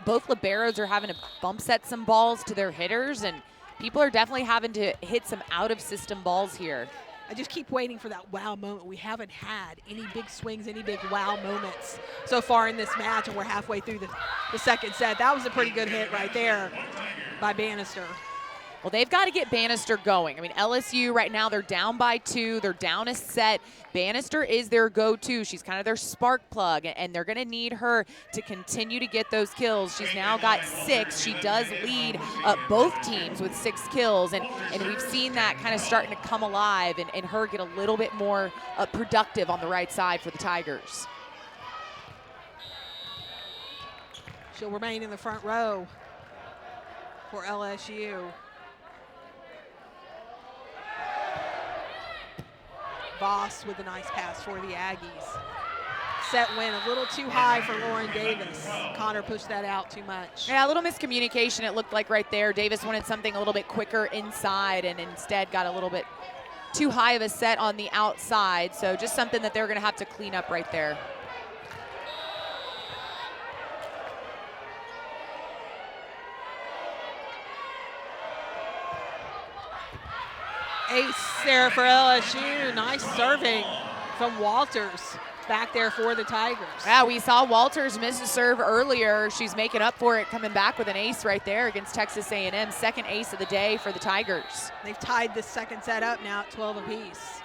Both liberos are having to bump set some balls to their hitters, and people are definitely having to hit some out-of-system balls here. I just keep waiting for that wow moment. We haven't had any big swings, any big wow moments so far in this match, and we're halfway through the second set. That was a pretty good hit right there by Bannister. Well, they've got to get Bannister going. I mean, LSU right now, they're down by 2. They're down a set. Bannister is their go-to. She's kind of their spark plug, and they're going to need her to continue to get those kills. She's now got 6. She does lead both teams with 6 kills, and we've seen that kind of starting to come alive and her get a little bit more productive on the right side for the Tigers. She'll remain in the front row for LSU. Voss with a nice pass for the Aggies. Set win a little too high for Lauren Davis. Connor pushed that out too much. Yeah, a little miscommunication it looked like right there. Davis wanted something a little bit quicker inside and instead got a little bit too high of a set on the outside. So just something that they're going to have to clean up right there. Ace there for LSU. Nice serving from Walters back there for the Tigers. Yeah, we saw Walters miss a serve earlier. She's making up for it, coming back with an ace right there against Texas A&M. Second ace of the day for the Tigers. They've tied this second set up now at 12 apiece.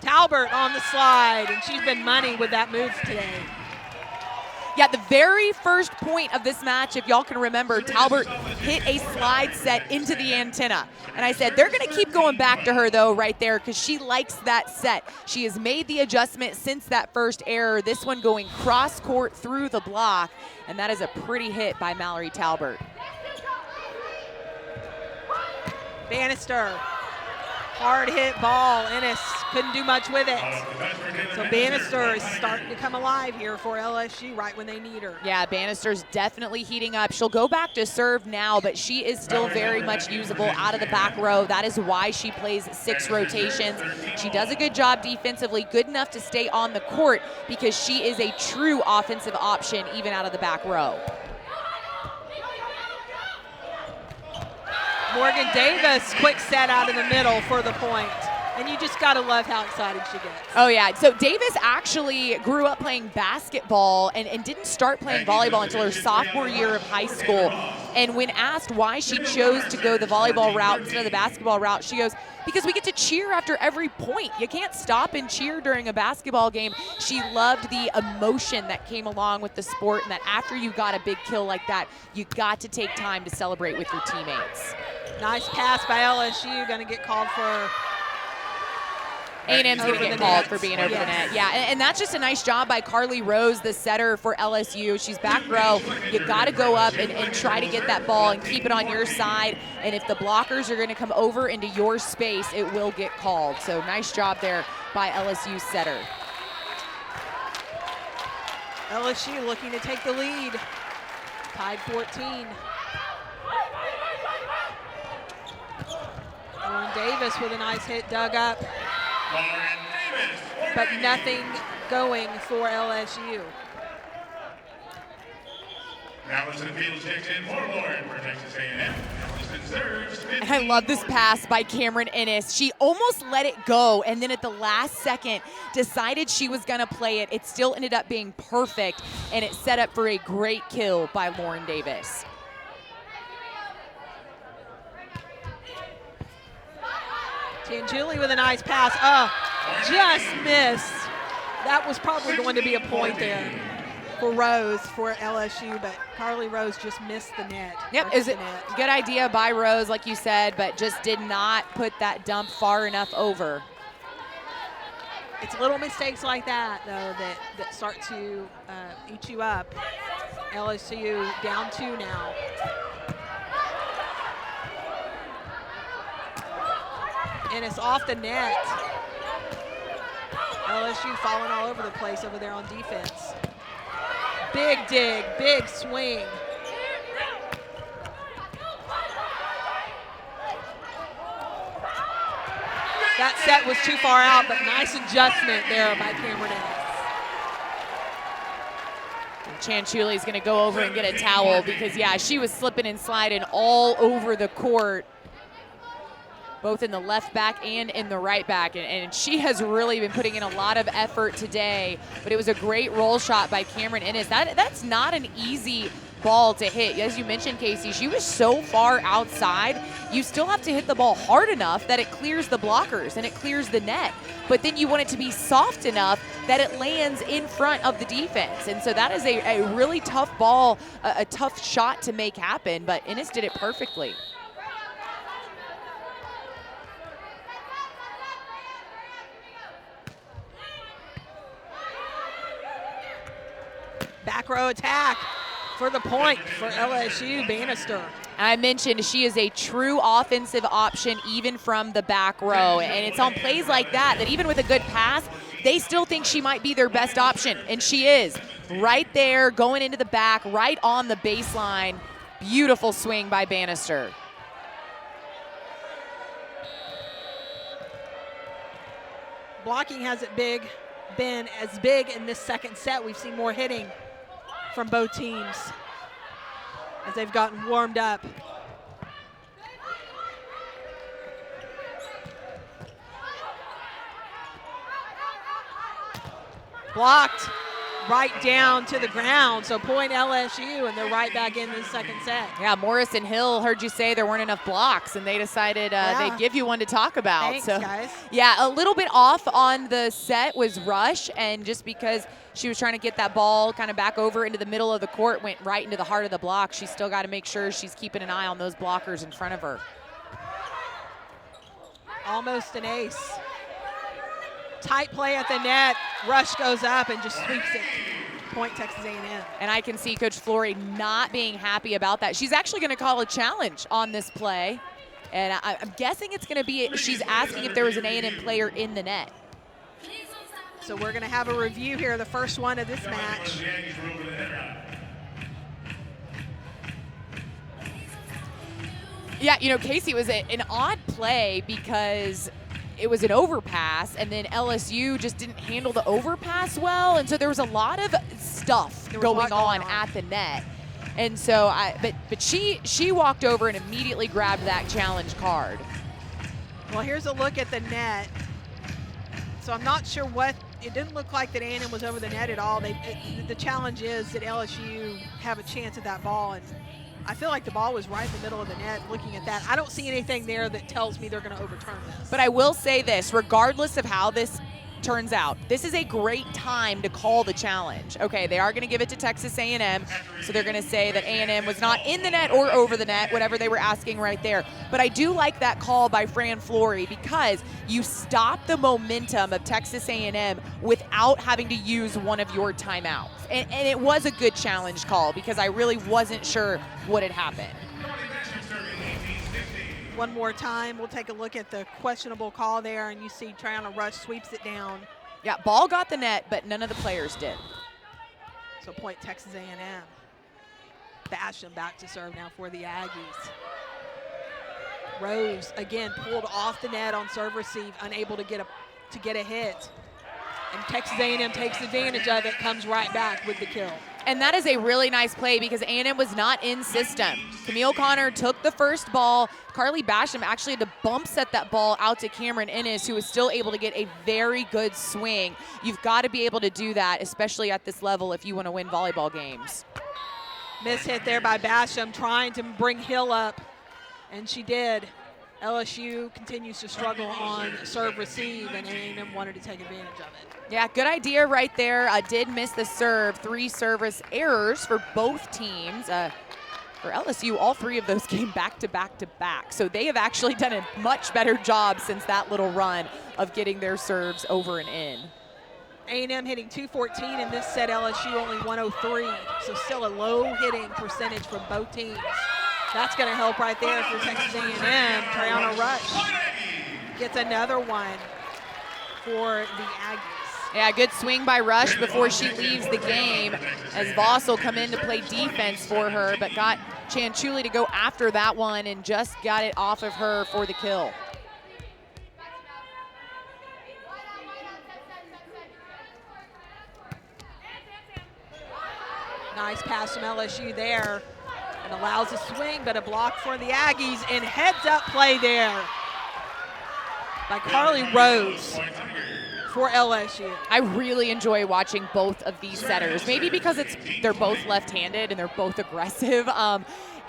Talbert on the slide, and she's been money with that move today. Yeah, the very first point of this match, if y'all can remember, Talbert hit a slide set into the antenna. And I said, they're going to keep going back to her, though, right there, because she likes that set. She has made the adjustment since that first error, this one going cross-court through the block, and that is a pretty hit by Mallory Talbert. Bannister, hard hit ball. Ennis couldn't do much with it. So Bannister is starting to come alive here for LSU right when they need her. Yeah, Bannister's definitely heating up. She'll go back to serve now, but she is still very much usable out of the back row. That is why she plays 6 rotations. She does a good job defensively, good enough to stay on the court because she is a true offensive option even out of the back row. Morgan Davis, quick set out of the middle for the point. And you just got to love how excited she gets. Oh, yeah. So Davis actually grew up playing basketball and didn't start playing volleyball until her sophomore year of high school. And when asked why she chose to go the volleyball route instead of the basketball route, she goes, because we get to cheer after every point. You can't stop and cheer during a basketball game. She loved the emotion that came along with the sport and that after you got a big kill like that, you got to take time to celebrate with your teammates. Nice pass by LSU, going to get called for. A&M's going to get called for being over the net. Yeah, and that's just a nice job by Carly Rose, the setter for LSU. She's back row. You got to go up and try to get that ball and keep it on your side. And if the blockers are going to come over into your space, it will get called. So nice job there by LSU setter. LSU looking to take the lead. Tied 14. Lauren Davis with a nice hit dug up. But nothing going for LSU. Now it's in the field, checks in for Lauren for Texas A&M. And I love this pass by Cameron Ennis. She almost let it go, and then at the last second decided she was going to play it. It still ended up being perfect, and it set up for a great kill by Lauren Davis. Tangeli with a nice pass. Oh, just missed. That was probably going to be a point there for Rose for LSU, but Carly Rose just missed the net. Yep, is it good idea by Rose, like you said, but just did not put that dump far enough over. It's little mistakes like that, though, that start to eat you up. LSU down 2 now. And it's off the net. LSU falling all over the place over there on defense. Big dig, big swing. That set was too far out, but nice adjustment there by Cameron Ennis. Chanchuli's going to go over and get a towel because, yeah, she was slipping and sliding all over the court. both in the left back and in the right back. And she has really been putting in a lot of effort today, but it was a great roll shot by Cameron Ennis. That's not an easy ball to hit. As you mentioned, Casey, she was so far outside. You still have to hit the ball hard enough that it clears the blockers and it clears the net. But then you want it to be soft enough that it lands in front of the defense. And so that is a really tough ball, a tough shot to make happen, but Ennis did it perfectly. Back row attack for the point for LSU, Bannister. I mentioned she is a true offensive option even from the back row. And it's on plays like that even with a good pass, they still think she might be their best option. And she is right there going into the back, right on the baseline. Beautiful swing by Bannister. Blocking hasn't been as big in this second set. We've seen more hitting from both teams as they've gotten warmed up. Blocked right down to the ground, so point LSU, and they're right back in the second set. Yeah, Morris and Hill heard you say there weren't enough blocks, and they decided they'd give you one to talk about. Thanks, so, guys. Yeah, a little bit off on the set was Rush, and just because she was trying to get that ball kind of back over into the middle of the court, went right into the heart of the block. She's still got to make sure she's keeping an eye on those blockers in front of her. Almost an ace. Tight play at the net. Rush goes up and just sweeps it. Point Texas A&M. And I can see Coach Flory not being happy about that. She's actually going to call a challenge on this play. And I'm guessing it's going to be, she's asking if there was an A&M player in the net. So we're going to have a review here, the first one of this match. Yeah, you know, Casey, it was an odd play because it was an overpass, and then LSU just didn't handle the overpass well, and so there was a lot of stuff going on at the net. And so, but she walked over and immediately grabbed that challenge card. Well, here's a look at the net. So I'm not sure what, it didn't look like that A&M was over the net at all. The challenge is that LSU have a chance at that ball, and I feel like the ball was right in the middle of the net. Looking at that, I don't see anything there that tells me they're going to overturn this. But I will say this, regardless of how this turns out, this is a great time to call the challenge. Okay, they are going to give it to Texas A&M, so they're going to say that A&M was not in the net or over the net, whatever they were asking right there. But I do like that call by Fran Flory because you stop the momentum of Texas A&M without having to use one of your timeouts. And it was a good challenge call because I really wasn't sure what had happened. One more time, we'll take a look at the questionable call there, and you see Triana Rush sweeps it down. Yeah, ball got the net, but none of the players did. So point Texas A&M. Basham back to serve now for the Aggies. Rose again pulled off the net on serve receive, unable to get a hit. And Texas A&M takes advantage of it, comes right back with the kill. And that is a really nice play because A&M was not in system. Camille Connor took the first ball. Carly Basham actually had to bump set that ball out to Cameron Ennis, who was still able to get a very good swing. You've got to be able to do that, especially at this level if you want to win volleyball games. Miss hit there by Basham, trying to bring Hill up, and she did. LSU continues to struggle on serve receive, and A&M wanted to take advantage of it. Yeah, good idea right there. Did miss the serve. 3 service errors for both teams. For LSU, all 3 of those came back to back to back. So they have actually done a much better job since that little run of getting their serves over and in. A&M hitting 214 in this set, LSU only 103. So still a low hitting percentage from both teams. That's going to help right there for Texas A&M. Triana Rush gets another one for the Aggies. Yeah, good swing by Rush before she leaves the game as Voss will come in to play defense for her, but got Chanchuli to go after that one and just got it off of her for the kill. Nice pass from LSU there. And allows a swing, but a block for the Aggies, and heads up play there. by Carly Rose for LSU. I really enjoy watching both of these setters, maybe because they're both left-handed and they're both aggressive.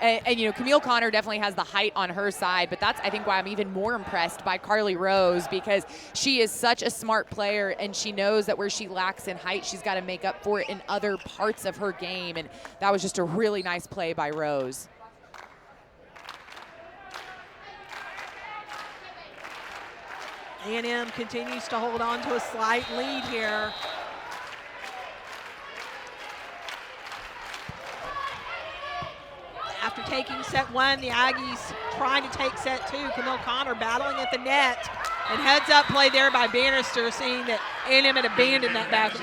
And, you know, Camille Connor definitely has the height on her side, but that's, I think, why I'm even more impressed by Carly Rose, because she is such a smart player and she knows that where she lacks in height, she's got to make up for it in other parts of her game. And that was just a really nice play by Rose. A&M continues to hold on to a slight lead here. After taking set one, the Aggies trying to take set two. Camille Connor battling at the net. And heads up play there by Bannister, seeing that A&M had abandoned that back.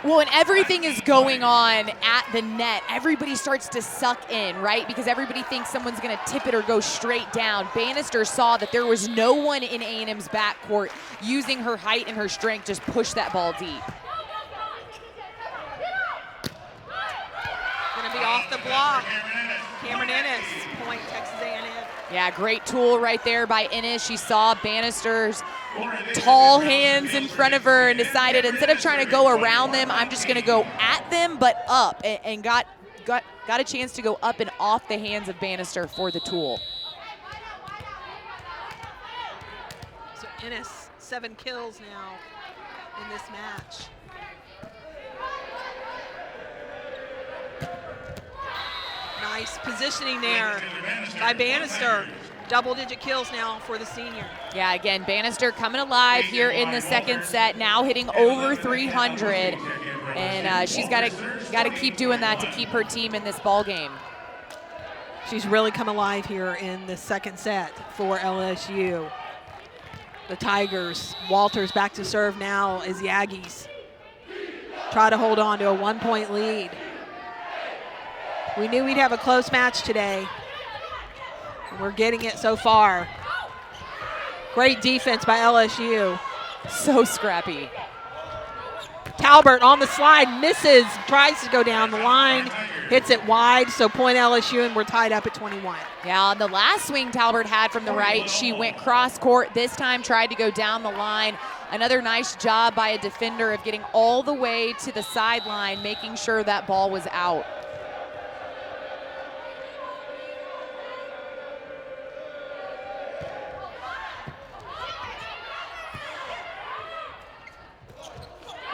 Well, and everything is going on at the net. Everybody starts to suck in, right? Because everybody thinks someone's going to tip it or go straight down. Bannister saw that there was no one in A&M's backcourt using her height and her strength, just push that ball deep. Going to be off the block. Cameron Ennis, point Texas A&M. Yeah, great tool right there by Ennis. She saw Bannister's tall hands in front of her and decided instead of trying to go around them, I'm just going to go at them but up, and got a chance to go up and off the hands of Bannister for the tool. So Ennis, 7 kills now in this match. Nice positioning there by Bannister. Double-digit kills now for the senior. Yeah, again, Bannister coming alive here in the second set, now hitting over 300, and she's got to keep doing that to keep her team in this ball game. She's really come alive here in the second set for LSU. The Tigers, Walters back to serve now as the Aggies try to hold on to a 1-point lead. We knew we'd have a close match today. We're getting it so far. Great defense by LSU. So scrappy. Talbert on the slide, misses, tries to go down the line, hits it wide, so point LSU, and we're tied up at 21. Yeah, on the last swing Talbert had from the right, she went cross court. This time tried to go down the line. Another nice job by a defender of getting all the way to the sideline, making sure that ball was out.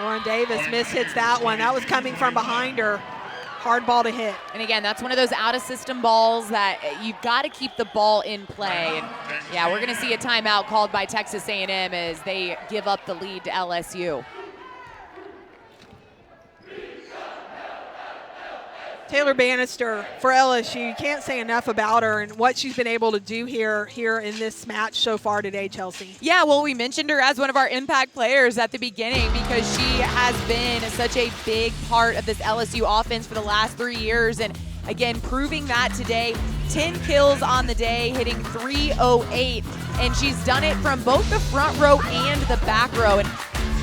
Lauren Davis mishits that one. That was coming from behind her. Hard ball to hit. And again, that's one of those out-of-system balls that you've got to keep the ball in play. And yeah, we're going to see a timeout called by Texas A&M as they give up the lead to LSU. Taylor Bannister for LSU. You can't say enough about her and what she's been able to do here in this match so far today, Chelsea. Yeah, well, we mentioned her as one of our impact players at the beginning because she has been such a big part of this LSU offense for the last 3 years. And again, proving that today, 10 kills on the day, hitting 308. And she's done it from both the front row and the back row. And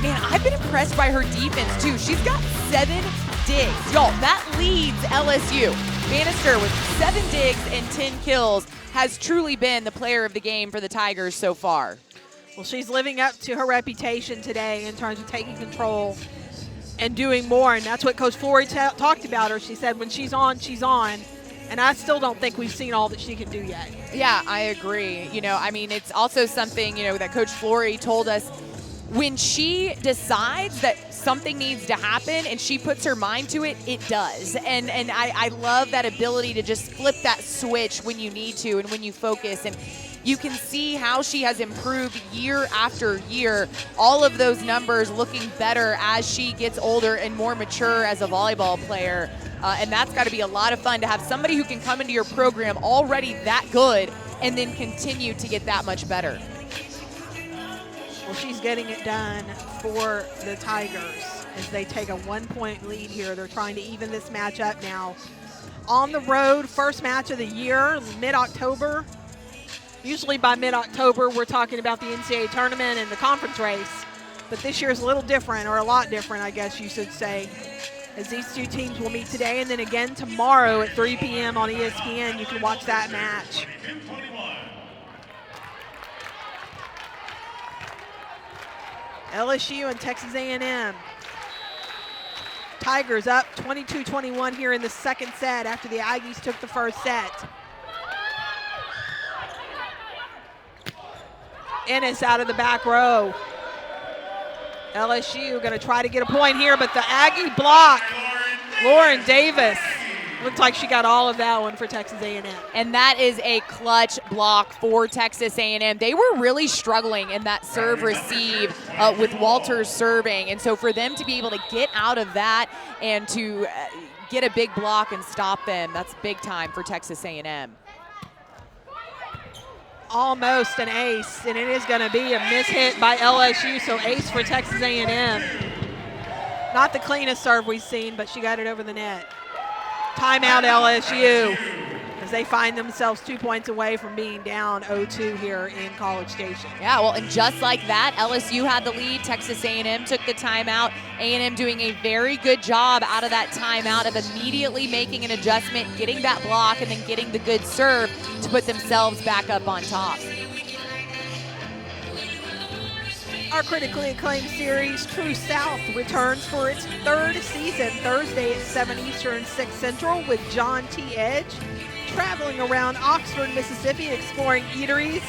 man, I've been impressed by her defense too. She's got 7 digs. Y'all, that leads LSU. Bannister with 7 digs and 10 kills has truly been the player of the game for the Tigers so far. Well, she's living up to her reputation today in terms of taking control and doing more, and that's what Coach Flory talked about her. She said when she's on, and I still don't think we've seen all that she can do yet. Yeah, I agree. You know, I mean, it's also something, you know, that Coach Flory told us when she decides that something needs to happen and she puts her mind to it, it does. And I love that ability to just flip that switch when you need to and when you focus. And you can see how she has improved year after year. All of those numbers looking better as she gets older and more mature as a volleyball player. And that's got to be a lot of fun to have somebody who can come into your program already that good and then continue to get that much better. Well, she's getting it done for the Tigers as they take a 1-point lead here. They're trying to even this match up now. On the road, first match of the year, mid-October. Usually by mid-October, we're talking about the NCAA tournament and the conference race. But this year is a little different, or a lot different, I guess you should say, as these two teams will meet today and then again tomorrow at 3 p.m. on ESPN. You can watch that match. LSU and Texas A&M. Tigers up 22-21 here in the second set after the Aggies took the first set. Ennis out of the back row. LSU going to try to get a point here, but the Aggie block. Lauren Davis. Looked like she got all of that one for Texas A&M. And that is a clutch block for Texas A&M. They were really struggling in that serve receive with Walters serving. And so for them to be able to get out of that and to get a big block and stop them, that's big time for Texas A&M. Almost an ace, and it is going to be a mishit by LSU, so ace for Texas A&M. Not the cleanest serve we've seen, but she got it over the net. Timeout LSU as they find themselves 2 points away from being down 0-2 here in College Station. Yeah, well, and just like that, LSU had the lead. Texas A&M took the timeout. A&M doing a very good job out of that timeout of immediately making an adjustment, getting that block, and then getting the good serve to put themselves back up on top. Our critically acclaimed series, True South, returns for its third season Thursday at 7 Eastern, 6 Central with John T. Edge, traveling around Oxford, Mississippi, exploring eateries,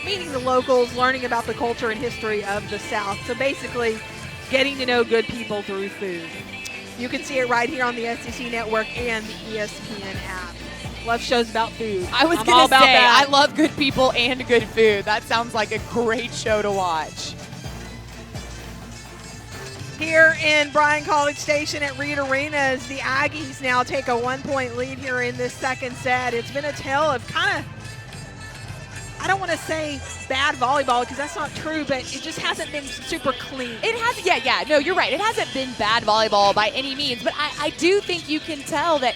meeting the locals, learning about the culture and history of the South. So basically, getting to know good people through food. You can see it right here on the SEC Network and the ESPN app. Love shows about food. I was going to say, I love good people and good food. That sounds like a great show to watch. Here in Bryan College Station at Reed Arena as the Aggies now take a 1-point lead here in this second set. It's been a tale of kind of, I don't want to say bad volleyball because that's not true, but it just hasn't been super clean. It has, yeah, no, you're right. It hasn't been bad volleyball by any means, but I do think you can tell that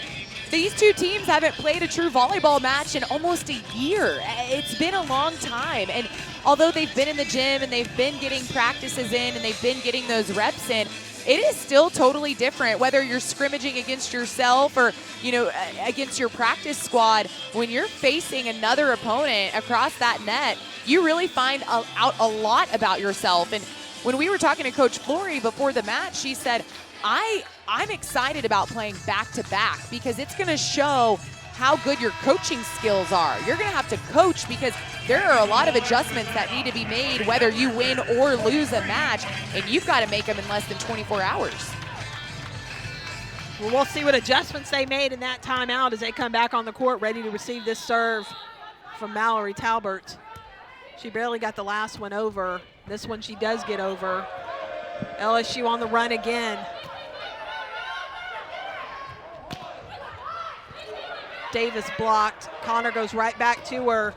these two teams haven't played a true volleyball match in almost a year. It's been a long time, and although they've been in the gym and they've been getting practices in and they've been getting those reps in, it is still totally different whether you're scrimmaging against yourself or, you know, against your practice squad. When you're facing another opponent across that net, you really find out a lot about yourself. And when we were talking to Coach Flory before the match, she said, I'm excited about playing back-to-back because it's going to show how good your coaching skills are. You're going to have to coach because there are a lot of adjustments that need to be made whether you win or lose a match, and you've got to make them in less than 24 hours. Well, we'll see what adjustments they made in that timeout as they come back on the court ready to receive this serve from Mallory Talbert. She barely got the last one over. This one she does get over. LSU on the run again. Davis blocked. Connor goes right back to her.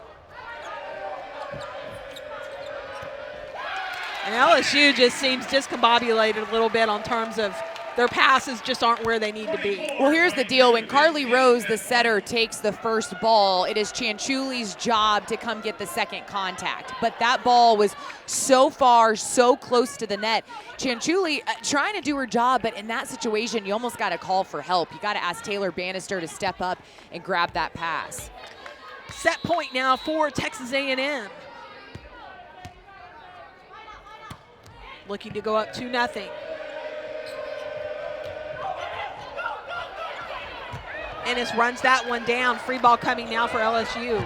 And LSU just seems discombobulated a little bit on terms of their passes just aren't where they need to be. Well, here's the deal. When Carly Rose, the setter, takes the first ball, it is Chanchuli's job to come get the second contact. But that ball was so far, so close to the net. Chanchuli trying to do her job, but in that situation, you almost got to call for help. You got to ask Taylor Bannister to step up and grab that pass. Set point now for Texas A&M. Looking to go up 2-0. Ennis runs that one down. Free ball coming now for LSU.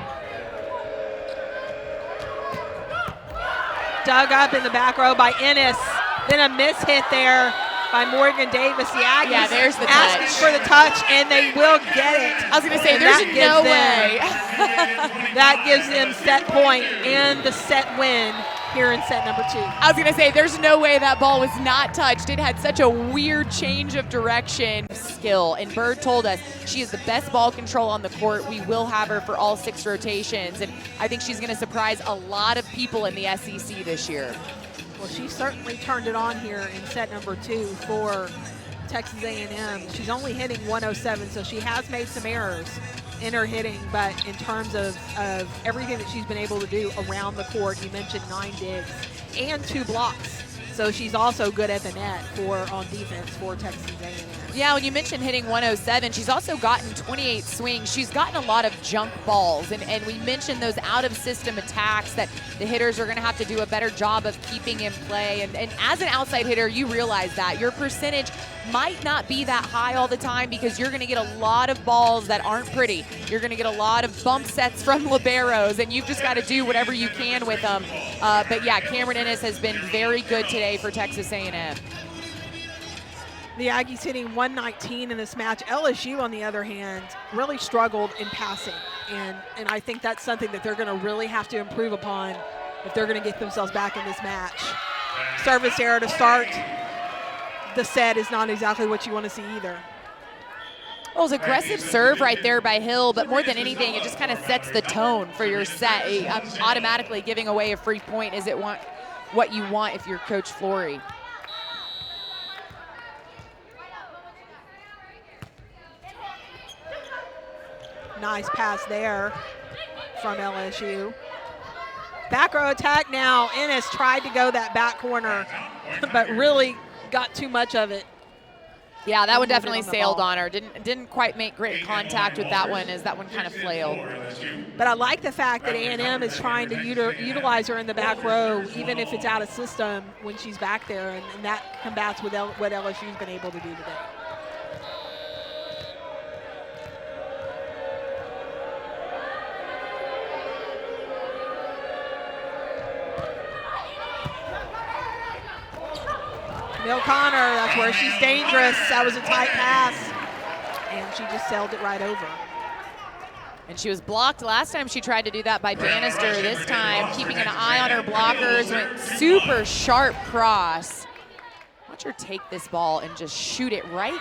Dug up in the back row by Ennis. Then a miss hit there by Morgan Davis. The Aggies there's the asking touch. for the touch, and they will get it. I was going to say, there's no way. That gives them set point and the set win here in set number 2. I was going to say, there's no way that ball was not touched. It had such a weird change of direction. Skill. And Bird told us she is the best ball control on the court. We will have her for all 6 rotations. And I think she's going to surprise a lot of people in the SEC this year. Well, she certainly turned it on here in set number 2 for Texas A&M. She's only hitting 107, so she has made some errors in her hitting, but in terms of everything that she's been able to do around the court, you mentioned 9 digs and 2 blocks. So she's also good at the net on defense for Texas A&M. Yeah, when you mentioned hitting 107, she's also gotten 28 swings. She's gotten a lot of junk balls, and we mentioned those out-of-system attacks that the hitters are going to have to do a better job of keeping in play. And as an outside hitter, you realize that. Your percentage might not be that high all the time because you're going to get a lot of balls that aren't pretty. You're going to get a lot of bump sets from liberos, and you've just got to do whatever you can with them. But yeah, Cameron Ennis has been very good today for Texas A&M. The Aggies hitting 119 in this match. LSU, on the other hand, really struggled in passing. And I think that's something that they're going to really have to improve upon if they're going to get themselves back in this match. Service error to start the set is not exactly what you want to see either. Well, it was aggressive serve right there by Hill, but more than anything, it just kind of sets the tone for your set. Automatically giving away a free point isn't what you want if you're Coach Flory. Nice pass there from LSU. Back row attack now. Ennis tried to go that back corner, but really got too much of it. Yeah, that one definitely sailed on her. Didn't quite make great contact with that one as that one kind of flailed. But I like the fact that A&M is trying to utilize her in the back row, even if it's out of system when she's back there, and that combats with what LSU's been able to do today. Camille Connor, that's where she's dangerous. That was a tight pass, and she just sailed it right over. And she was blocked last time she tried to do that by Bannister. This time, keeping an eye on her blockers, went super sharp cross. Watch her take this ball and just shoot it right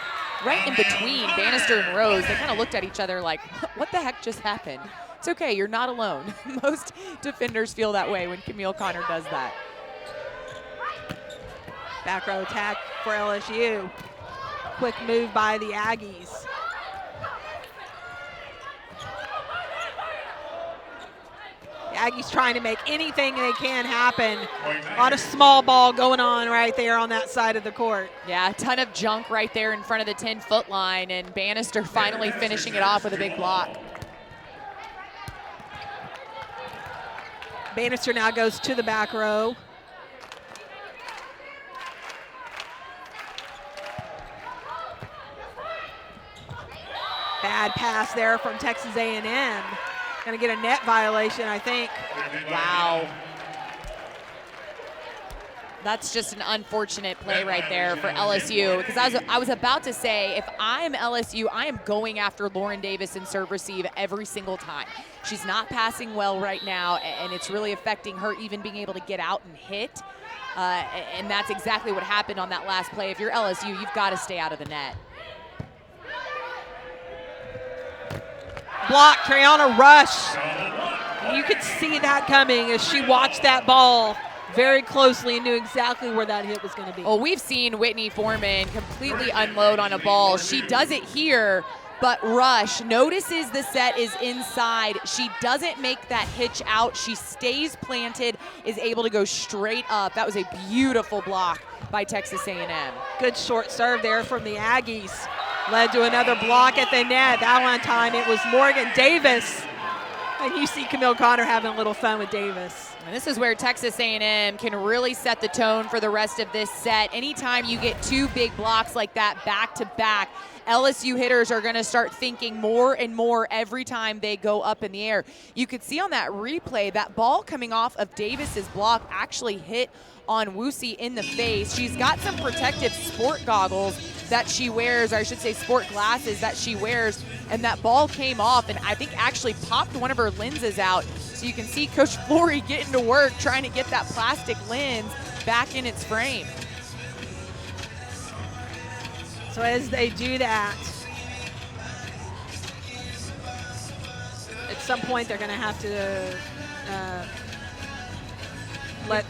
in between Bannister and Rose. They kind of looked at each other like, what the heck just happened? It's okay, you're not alone. Most defenders feel that way when Camille Connor does that. Back row attack for LSU. Quick move by the Aggies. The Aggies trying to make anything they can happen. A lot of small ball going on right there on that side of the court. Yeah, a ton of junk right there in front of the 10-foot line, and Bannister finally finishing it off with a big block. Bannister now goes to the back row. Bad pass there from Texas A&M. Going to get a net violation, I think. Wow. That's just an unfortunate play right there for LSU, because I was about to say, if I am LSU, I am going after Lauren Davis in serve receive every single time. She's not passing well right now, and it's really affecting her even being able to get out and hit. And that's exactly what happened on that last play. If you're LSU, you've got to stay out of the net. Block, Triana Rush. You could see that coming as she watched that ball very closely and knew exactly where that hit was going to be. Well, we've seen Whitney Foreman completely unload on a ball. She does it here, but Rush notices the set is inside. She doesn't make that hitch out. She stays planted, is able to go straight up. That was a beautiful block by Texas A&M. Good short serve there from the Aggies. Led to another block at the net. That one time it was Morgan Davis. And you see Camille Connor having a little fun with Davis. And this is where Texas A&M can really set the tone for the rest of this set. Anytime you get two big blocks like that back to back, LSU hitters are going to start thinking more and more every time they go up in the air. You could see on that replay, that ball coming off of Davis's block actually hit on Woosie in the face. She's got some protective sport goggles that she wears, or I should say sport glasses that she wears, and that ball came off and I think actually popped one of her lenses out. So you can see Coach Flory getting to work trying to get that plastic lens back in its frame. So as they do that, at some point they're going to have to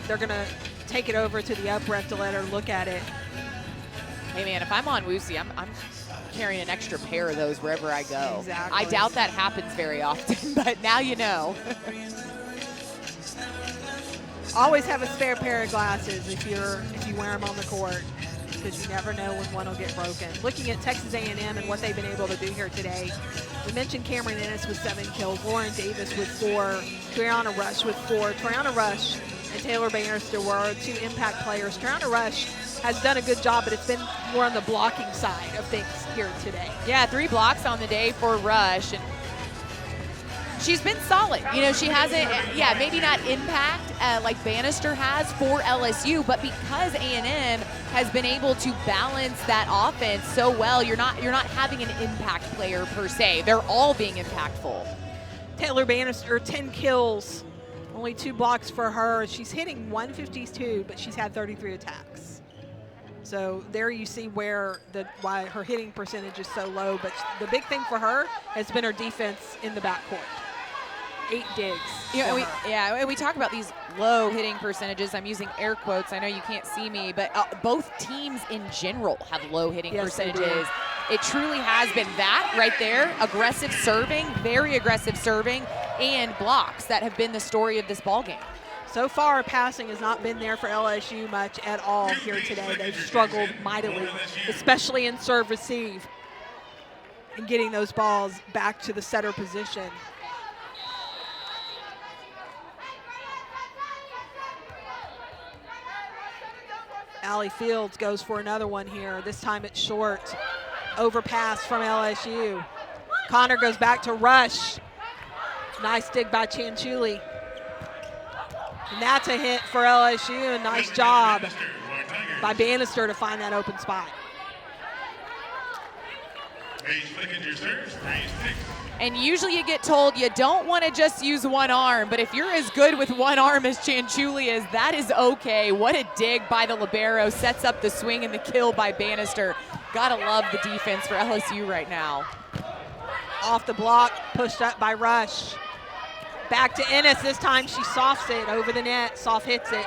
they're going to take it over to the up ref to let her look at it. Hey man, if I'm on Woosie, I'm carrying an extra pair of those wherever I go. Exactly. I doubt that happens very often, but now you know. Always have a spare pair of glasses if you wear them on the court, because you never know when one will get broken. Looking at Texas A&M and what they've been able to do here today, we mentioned Cameron Ennis with 7 kills, Lauren Davis with 4, Triana Rush with 4. Triana Rush and Taylor Bannister were 2 impact players. Triana Rush has done a good job, but it's been more on the blocking side of things here today. Yeah, 3 blocks on the day for Rush. And she's been solid. You know, she hasn't, yeah, maybe not impact like Bannister has for LSU, but because A&M has been able to balance that offense so well, you're not having an impact player per se. They're all being impactful. Taylor Bannister, 10 kills, only 2 blocks for her. She's hitting 152, but she's had 33 attacks. So there you see why her hitting percentage is so low, but the big thing for her has been her defense in the backcourt. 8 digs. You know, and we talk about these low hitting percentages. I'm using air quotes. I know you can't see me, but both teams in general have low hitting percentages. It truly has been that right there. Aggressive serving, very aggressive serving, and blocks that have been the story of this ball game. So far, passing has not been there for LSU much at all here today. They've struggled mightily, especially in serve receive and getting those balls back to the setter position. Allie Fields goes for another one here. This time it's short. Overpass from LSU. Connor goes back to Rush. Nice dig by Chanchuli. And that's a hit for LSU. A nice job by Bannister to find that open spot. And usually you get told you don't want to just use one arm, but if you're as good with one arm as Chanchuli is, that is okay. What a dig by the libero. Sets up the swing and the kill by Bannister. Gotta love the defense for LSU right now. Off the block, pushed up by Rush. Back to Ennis. This time she softs it over the net. Soft hits it.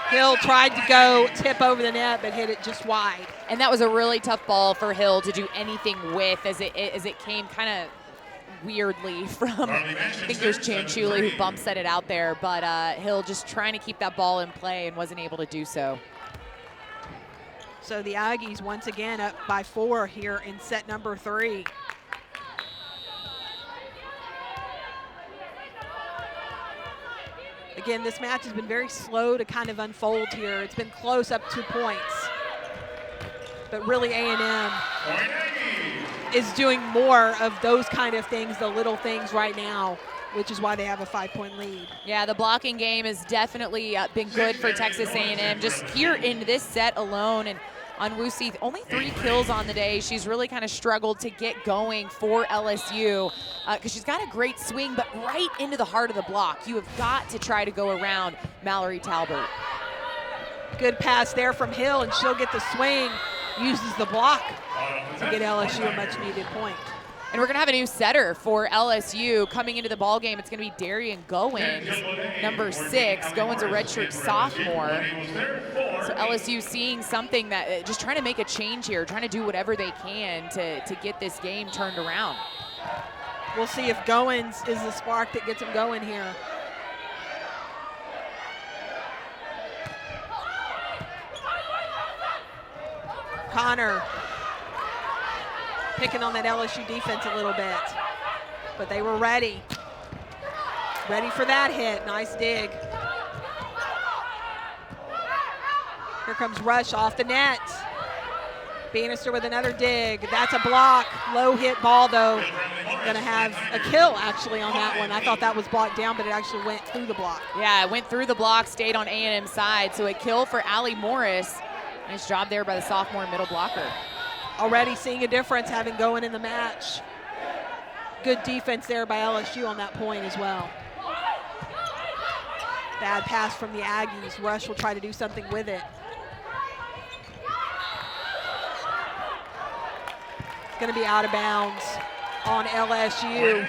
Hill tried to go tip over the net, but hit it just wide. And that was a really tough ball for Hill to do anything with, as it came kind of weirdly from, I think there's Chanchuli who bump set it out there, but Hill just trying to keep that ball in play and wasn't able to do so. So the Aggies once again up by 4 here in set number 3. Again, this match has been very slow to kind of unfold here. It's been close up 2 points. But really A&M is doing more of those kind of things, the little things right now, which is why they have a 5-point lead. Yeah, the blocking game has definitely been good for Texas A&M. Just here in this set alone, and on Wusi, only 3 kills on the day. She's really kind of struggled to get going for LSU because she's got a great swing, but right into the heart of the block. You have got to try to go around Mallory Talbert. Good pass there from Hill, and she'll get the swing, uses the block to get LSU a much-needed point. And we're going to have a new setter for LSU coming into the ball game. It's going to be Darian Goins, number 6. Goins, a redshirt sophomore. So LSU seeing something that, just trying to make a change here, trying to do whatever they can to get this game turned around. We'll see if Goins is the spark that gets them going here. Connor picking on that LSU defense a little bit, but they were ready. Ready for that hit. Nice dig. Here comes Rush off the net. Bannister with another dig. That's a block. Low hit ball though. Gonna have a kill actually on that one. I thought that was blocked down, but it actually went through the block. Yeah, it went through the block, stayed on A&M side. So a kill for Allie Morris. Nice job there by the sophomore middle blocker. Already seeing a difference having going in the match. Good defense there by LSU on that point as well. Bad pass from the Aggies. Rush will try to do something with it. It's going to be out of bounds on LSU.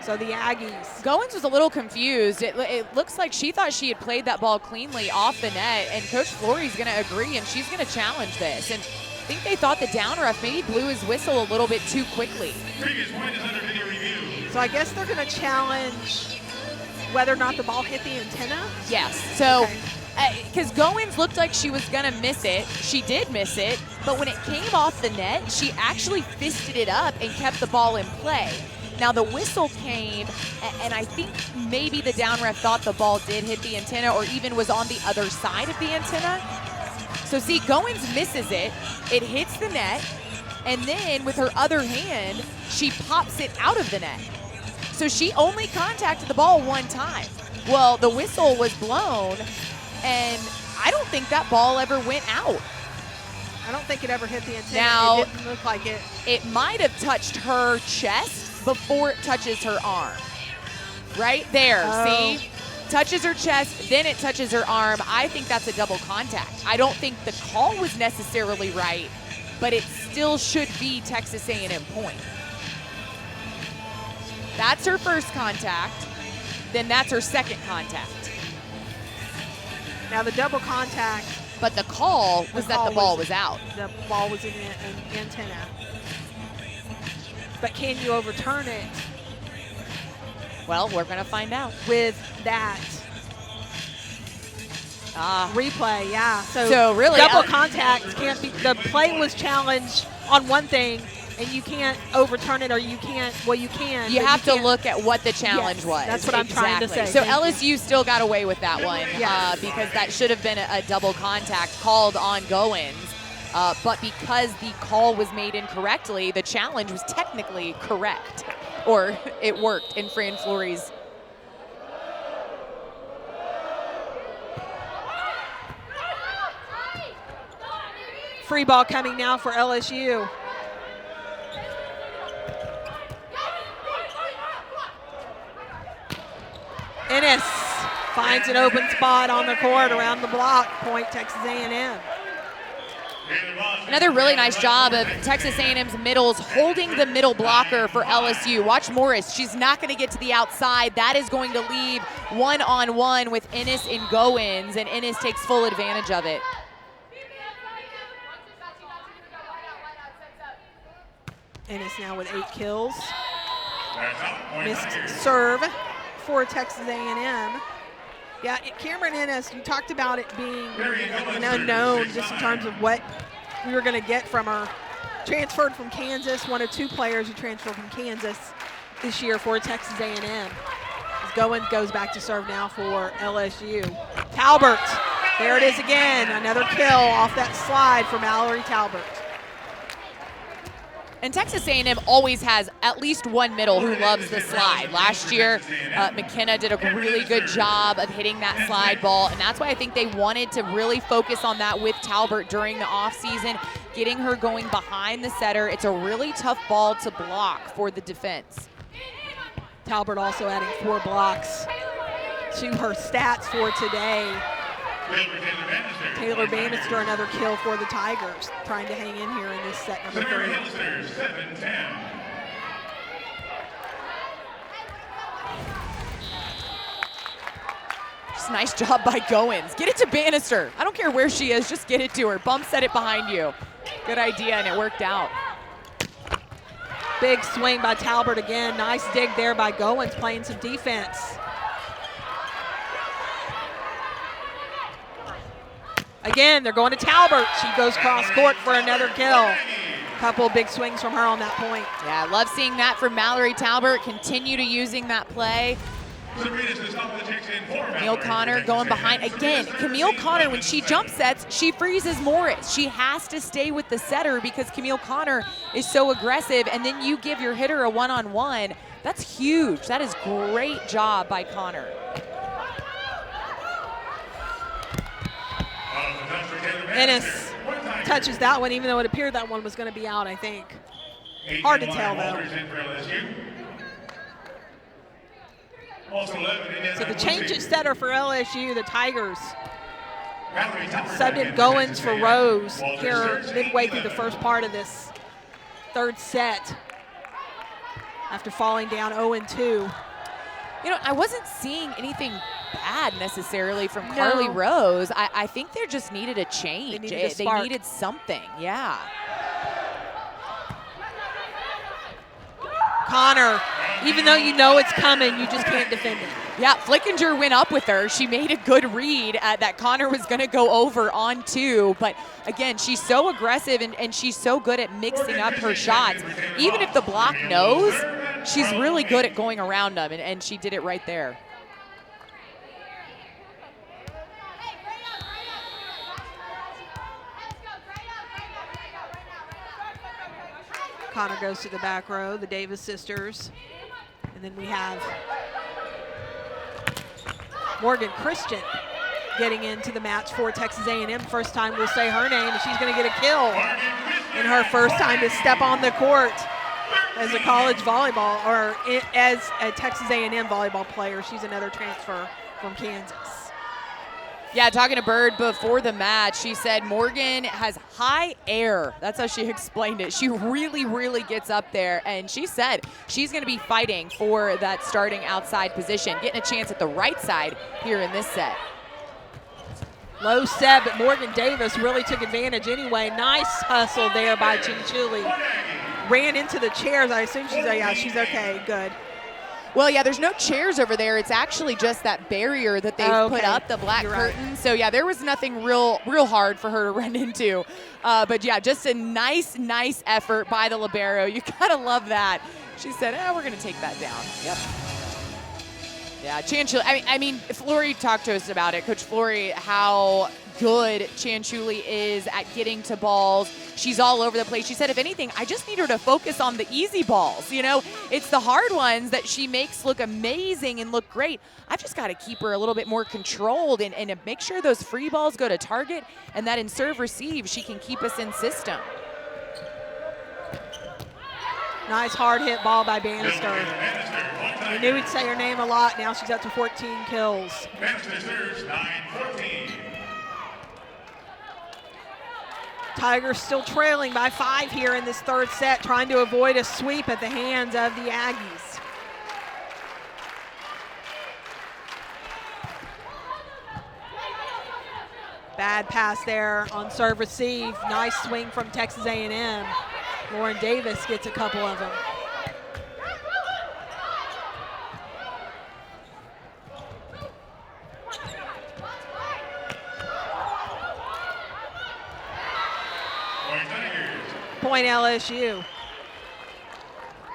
So the Aggies. Goins was a little confused. It looks like she thought she had played that ball cleanly off the net, and Coach Flory's going to agree, and she's going to challenge this. And I think they thought the down ref maybe blew his whistle a little bit too quickly. So I guess they're going to challenge whether or not the ball hit the antenna? Yes. So, Okay. because Goins looked like she was going to miss it. She did miss it. But when it came off the net, she actually fisted it up and kept the ball in play. Now, the whistle came, and I think maybe the down ref thought the ball did hit the antenna or even was on the other side of the antenna. So, see, Goins misses it. It hits the net. And then with her other hand, she pops it out of the net. So she only contacted the ball one time. Well, the whistle was blown, and I don't think that ball ever went out. I don't think it ever hit the antenna. Now, it didn't look like it. It might have touched her chest before it touches her arm. Right there, see? Touches her chest, then it touches her arm. I think that's a double contact. I don't think the call was necessarily right, but it still should be Texas A&M point. That's her first contact, then that's her second contact. Now the double contact. But the call was that the ball was out. The ball was in the antenna. But can you overturn it? Well, we're going to find out. With that replay, yeah. So really, double contact can't be. The play was challenged on one thing, and you can't overturn it, or you can't. Well, you can. You have to look at what the challenge was. That's what I'm trying to say. So LSU still got away with that one because that should have been a double contact called on Goins. But because the call was made incorrectly, the challenge was technically correct, or it worked in Fran Fleury's. Free ball coming now for LSU. Ennis finds an open spot on the court around the block. Point Texas A&M. Another really nice job of Texas A&M's middles holding the middle blocker for LSU. Watch Morris. She's not going to get to the outside. That is going to leave one-on-one with Ennis and Goins, and Ennis takes full advantage of it. Ennis now with 8 kills. Missed serve for Texas A&M. Yeah, Cameron Ennis, you talked about it being an unknown just in terms of what we were going to get from her. Transferred from Kansas, one of 2 players who transferred from Kansas this year for Texas A&M. As Goins goes back to serve now for LSU. Talbert, there it is again, another kill off that slide for Mallory Talbert. And Texas A&M always has at least one middle who loves the slide. Last year, McKenna did a really good job of hitting that slide ball, and that's why I think they wanted to really focus on that with Talbert during the offseason, getting her going behind the setter. It's a really tough ball to block for the defense. Talbert also adding 4 blocks to her stats for today. Taylor Bannister, another kill for the Tigers, trying to hang in here in this set number 3. Just a nice job by Goins. Get it to Bannister. I don't care where she is, just get it to her. Bump set it behind you. Good idea, and it worked out. Big swing by Talbert again. Nice dig there by Goins, playing some defense. Again, they're going to Talbert. She goes cross court for another kill. Couple big swings from her on that point. Yeah, I love seeing that from Mallory Talbert. Continue to using that play. Camille Connor going behind. Again, Camille Connor, when she jump sets, she freezes Morris. She has to stay with the setter because Camille Connor is so aggressive, and then you give your hitter a one-on-one. That's huge. That is great job by Connor. Ennis touches that one, even though it appeared that one was going to be out, I think. Hard to tell, though. So the change at setter for LSU, the Tigers. Subbed in Goins for Rose here midway through the first part of this 3rd set after falling down 0-2. You know, I wasn't seeing anything bad necessarily from Carly Rose. I think there just needed a change. They needed something, yeah. Connor Even though you know it's coming, you just can't defend it. Yeah, Flickinger went up with her. She made a good read that Connor was going to go over on 2. But again, she's so aggressive and she's so good at mixing up her shots. Even if the block knows, she's really good at going around them, and she did it right there. Connor goes to the back row, the Davis sisters. And then we have Morgan Christian getting into the match for Texas A&M. First time we'll say her name, and she's going to get a kill in her first time to step on the court as a college volleyball, or as a Texas A&M volleyball player. She's another transfer from Kansas. Yeah, talking to Bird before the match, she said Morgan has high air. That's how she explained it. She really, really gets up there, and she said she's going to be fighting for that starting outside position, getting a chance at the right side here in this set. Low set, but Morgan Davis really took advantage anyway. Nice hustle there by Chinchuli. Ran into the chairs. I assume she's okay, good. Well, yeah, there's no chairs over there. It's actually just that barrier that they've put up, the black curtain. Right. So, yeah, there was nothing real hard for her to run into. But, yeah, just a nice effort by the libero. You got to love that. She said, we're going to take that down. Yep. Yeah, Chanchuli, I mean, Flory talked to us about it. Coach Flory, how good Chanchuli is at getting to balls. She's all over the place. She said, if anything, I just need her to focus on the easy balls. You know, it's the hard ones that she makes look amazing and look great. I've just got to keep her a little bit more controlled and make sure those free balls go to target, and that in serve receive, she can keep us in system. Nice hard hit ball by Bannister. We knew we'd say her name a lot. Now she's up to 14 kills. Tigers still trailing by 5 here in this third set, trying to avoid a sweep at the hands of the Aggies. Bad pass there on serve receive. Nice swing from Texas A&M. Lauren Davis gets a couple of them. Point LSU.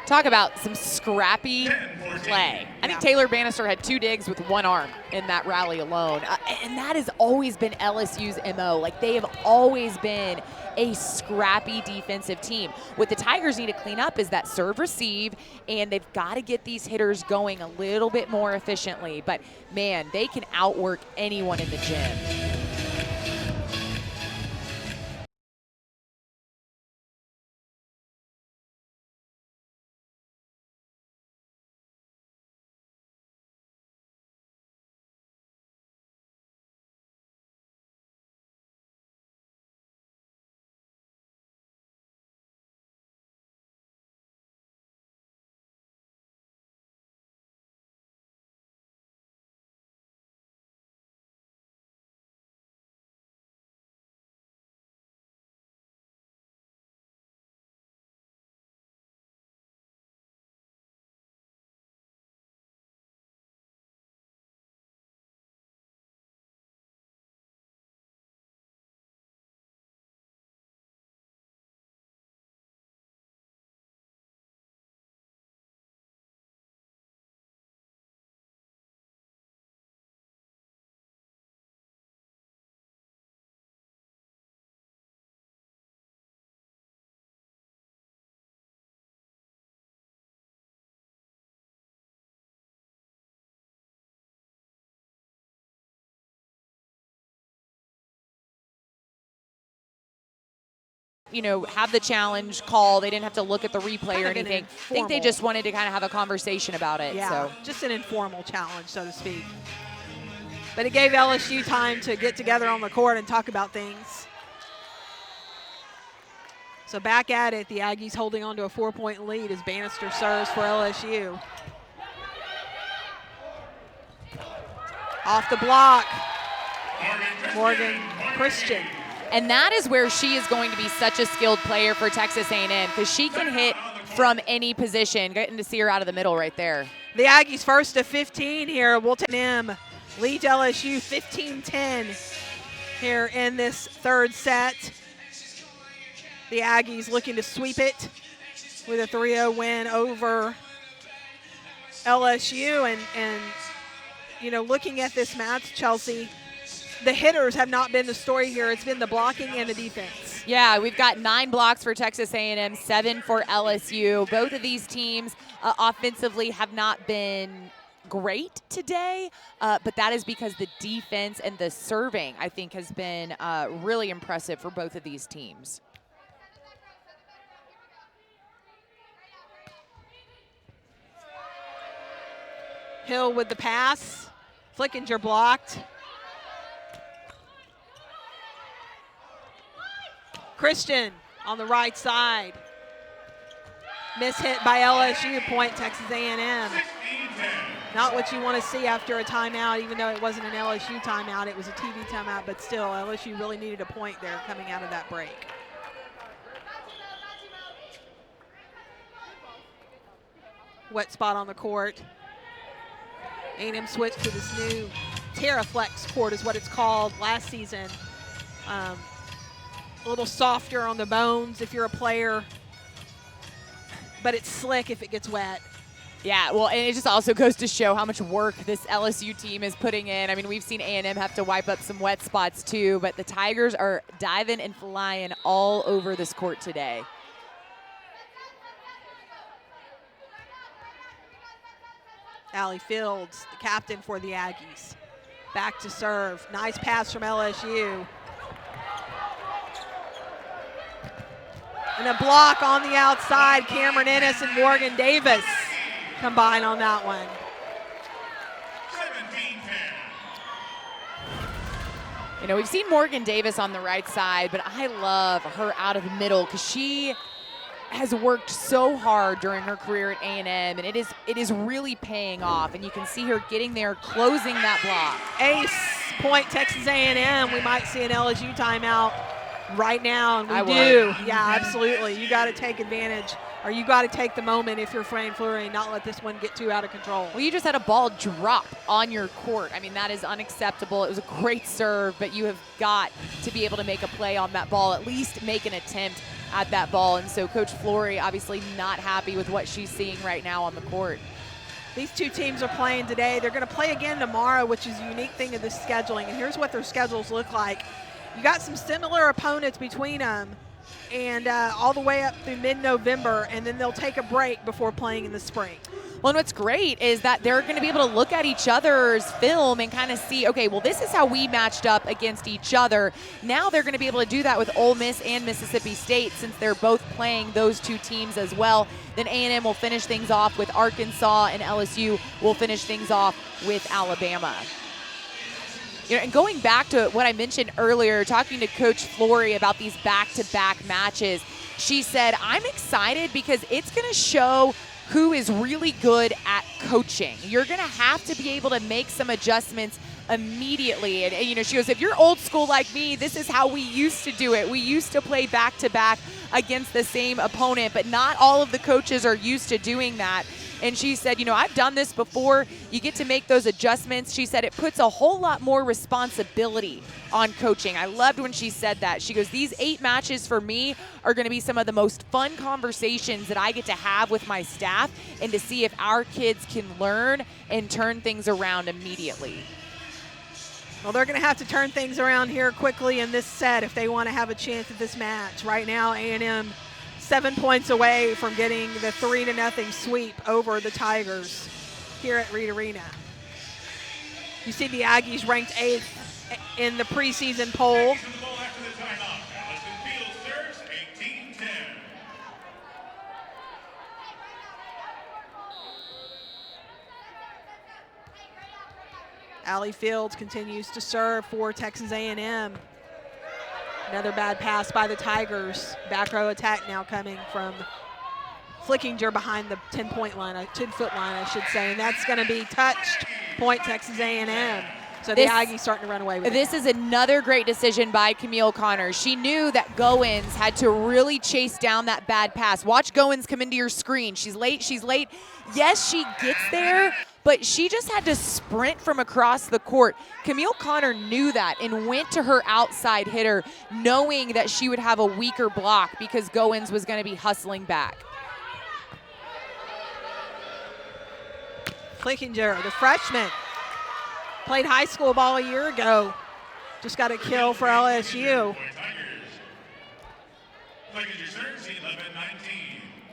Talk about some scrappy play. I think Taylor Bannister had 2 digs with 1 arm in that rally alone. And that has always been LSU's MO. Like, they have always been a scrappy defensive team. What the Tigers need to clean up is that serve receive, and they've got to get these hitters going a little bit more efficiently. But, man, they can outwork anyone in the gym. You know, have the challenge call. They didn't have to look at the replay or anything. I think they just wanted to kind of have a conversation about it. Yeah, so. Just an informal challenge, so to speak. But it gave LSU time to get together on the court and talk about things. So back at it, the Aggies holding on to a 4-point lead as Bannister serves for LSU. Off the block, Morgan Christian. And that is where she is going to be such a skilled player for Texas A&M, because she can hit from any position. Getting to see her out of the middle right there. The Aggies first to 15 here. We'll take them. Lead LSU 15-10 here in this third set. The Aggies looking to sweep it with a 3-0 win over LSU. And you know, looking at this match, Chelsea, the hitters have not been the story here. It's been the blocking and the defense. Yeah, we've got 9 blocks for Texas A&M, 7 for LSU. Both of these teams offensively have not been great today, but that is because the defense and the serving, I think, has been really impressive for both of these teams. Hill with the pass. Flickinger blocked. Christian on the right side. Miss hit by LSU, point Texas A&M. Not what you want to see after a timeout, even though it wasn't an LSU timeout, it was a TV timeout, but still, LSU really needed a point there coming out of that break. Wet spot on the court. A&M switched to this new TerraFlex court is what it's called last season. A little softer on the bones if you're a player, but it's slick if it gets wet. Yeah, well, and it just also goes to show how much work this LSU team is putting in. I mean, we've seen A&M have to wipe up some wet spots too, but the Tigers are diving and flying all over this court today. Allie Fields, the captain for the Aggies. Back to serve. Nice pass from LSU. And a block on the outside. Cameron Ennis and Morgan Davis combine on that one. 17-10. You know, we've seen Morgan Davis on the right side, but I love her out of the middle because she has worked so hard during her career at A&M, and it is really paying off. And you can see her getting there, closing that block. Ace, point Texas A&M. We might see an LSU timeout right now, and we do. Yeah, absolutely. You got to take advantage, or you got to take the moment if you're Fran Fleury and not let this one get too out of control. Well, you just had a ball drop on your court. I mean, that is unacceptable. It was a great serve, but you have got to be able to make a play on that ball, at least make an attempt at that ball. And so Coach Fleury obviously not happy with what she's seeing right now on the court. These two teams are playing today. They're going to play again tomorrow, which is a unique thing of this scheduling. And here's what their schedules look like. You got some similar opponents between them, and all the way up through mid-November, and then they'll take a break before playing in the spring. Well, and what's great is that they're going to be able to look at each other's film and kind of see, okay, well, this is how we matched up against each other. Now they're going to be able to do that with Ole Miss and Mississippi State since they're both playing those two teams as well. Then A&M will finish things off with Arkansas, and LSU will finish things off with Alabama. You know, and going back to what I mentioned earlier, talking to Coach Fleury about these back-to-back matches, she said, I'm excited because it's going to show who is really good at coaching. You're going to have to be able to make some adjustments immediately. And, you know, she goes, if you're old school like me, this is how we used to do it. We used to play back-to-back against the same opponent, but not all of the coaches are used to doing that. And she said, you know, I've done this before. You get to make those adjustments. She said it puts a whole lot more responsibility on coaching. I loved when she said that. She goes, these 8 matches for me are going to be some of the most fun conversations that I get to have with my staff and to see if our kids can learn and turn things around immediately. Well, they're going to have to turn things around here quickly in this set if they want to have a chance at this match. Right now, A&M 7 points away from getting the 3-0 sweep over the Tigers here at Reed Arena. You see the Aggies ranked 8th in the preseason poll. Allie Fields continues to serve for Texas A&M. Another bad pass by the Tigers. Back row attack now coming from Flickinger behind the 10-foot line, I should say, and that's going to be touched. Point Texas A&M. So the Aggies starting to run away with it. This is another great decision by Camille Connor. She knew that Goins had to really chase down that bad pass. Watch Goins come into your screen. She's late, she's late. Yes, she gets there, but she just had to sprint from across the court. Camille Connor knew that and went to her outside hitter knowing that she would have a weaker block because Goins was going to be hustling back. Flickinger, the freshman, played high school ball a year ago. Just got a kill for LSU.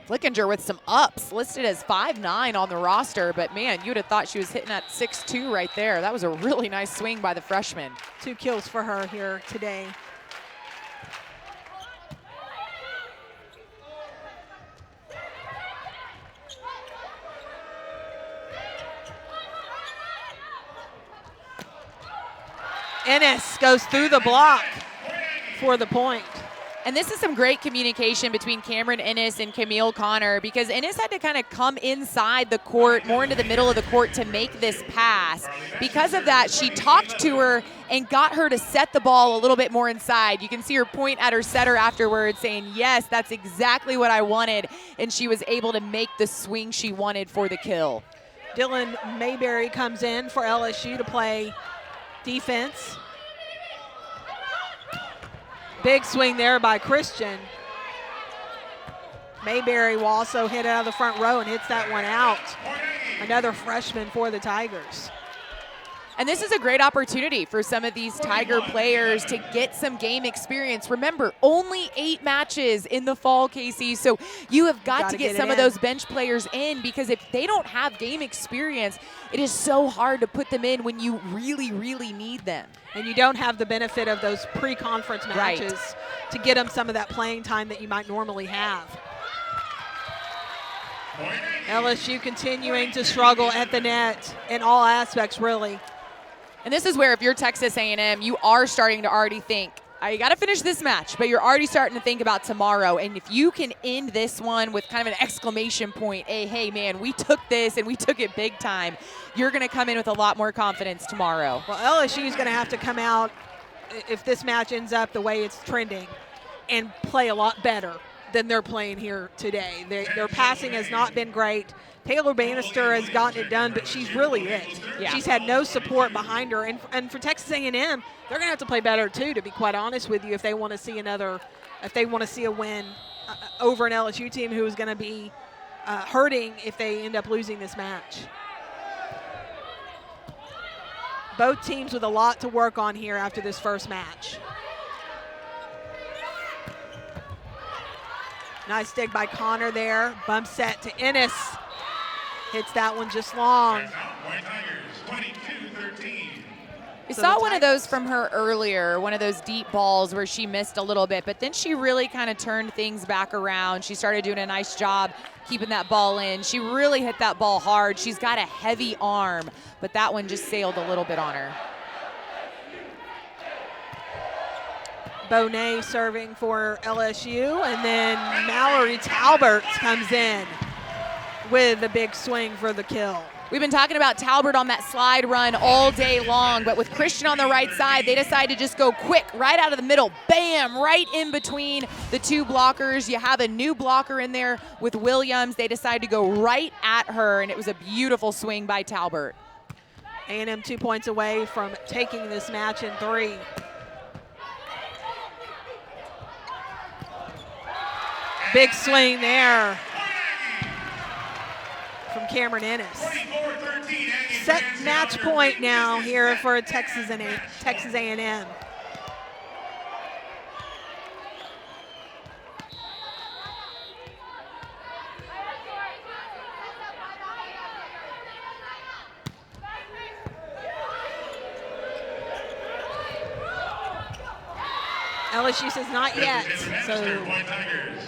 Flickinger with some ups, listed as 5'9" on the roster, but man, you would have thought she was hitting at 6'2" right there. That was a really nice swing by the freshman. 2 kills for her here today. Ennis goes through the block for the point. And this is some great communication between Cameron Ennis and Camille Connor because Ennis had to kind of come inside the court, more into the middle of the court to make this pass. Because of that, she talked to her and got her to set the ball a little bit more inside. You can see her point at her setter afterwards saying, yes, that's exactly what I wanted. And she was able to make the swing she wanted for the kill. Dylan Mayberry comes in for LSU to play defense. Big swing there by Christian. Mayberry will also hit out of the front row and hits that one out. Another freshman for the Tigers. And this is a great opportunity for some of these Tiger players to get some game experience. Remember, only 8 matches in the fall, Casey, so you have got to get some of those bench players in because if they don't have game experience, it is so hard to put them in when you really, really need them. And you don't have the benefit of those pre-conference matches to get them some of that playing time that you might normally have. LSU continuing to struggle at the net in all aspects, really. And this is where if you're Texas A&M, you are starting to already think, you got to finish this match, but you're already starting to think about tomorrow. And if you can end this one with kind of an exclamation point, hey, man, we took this and we took it big time, you're going to come in with a lot more confidence tomorrow. Well, LSU is going to have to come out, if this match ends up the way it's trending, and play a lot better than they're playing here today. Their passing has not been great. Taylor Bannister has gotten it done, but she's really it. Yeah. She's had no support behind her. And for Texas A&M, they're going to have to play better too, to be quite honest with you, if they want to see a win over an LSU team who is going to be hurting if they end up losing this match. Both teams with a lot to work on here after this first match. Nice dig by Connor there. Bump set to Ennis. Hits that one just long. We saw one of those from her earlier, one of those deep balls where she missed a little bit, but then she really kind of turned things back around. She started doing a nice job keeping that ball in. She really hit that ball hard. She's got a heavy arm, but that one just sailed a little bit on her. Bonet serving for LSU, and then Mallory Talbert comes in with a big swing for the kill. We've been talking about Talbert on that slide run all day long, but with Christian on the right side, they decided to just go quick right out of the middle. Bam, right in between the 2 blockers. You have a new blocker in there with Williams. They decided to go right at her, and it was a beautiful swing by Talbert. A&M 2 points away from taking this match in 3. Big swing there from Cameron Ennis. Set match point now here for Texas A&M. LSU says not yet, so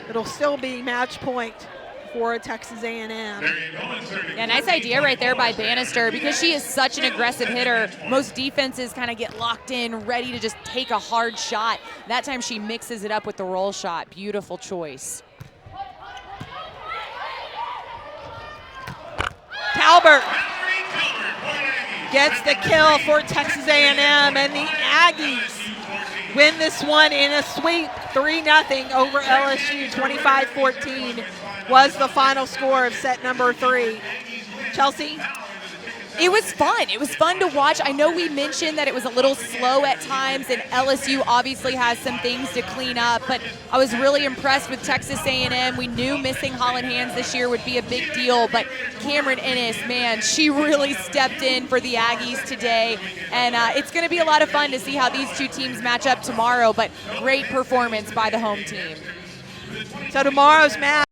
it'll still be match point for Texas A&M. Yeah, nice idea right there by Bannister because she is such an aggressive hitter. Most defenses kind of get locked in, ready to just take a hard shot. That time she mixes it up with the roll shot. Beautiful choice. Talbert gets the kill for Texas A&M, and the Aggies win this one in a sweep, 3-0 over LSU. 25-14 was the final score of set number 3. Chelsea? It was fun. It was fun to watch. I know we mentioned that it was a little slow at times, and LSU obviously has some things to clean up, but I was really impressed with Texas A&M. We knew missing Holland Hands this year would be a big deal, but Cameron Ennis, man, she really stepped in for the Aggies today, and it's going to be a lot of fun to see how these two teams match up tomorrow, but great performance by the home team. So tomorrow's match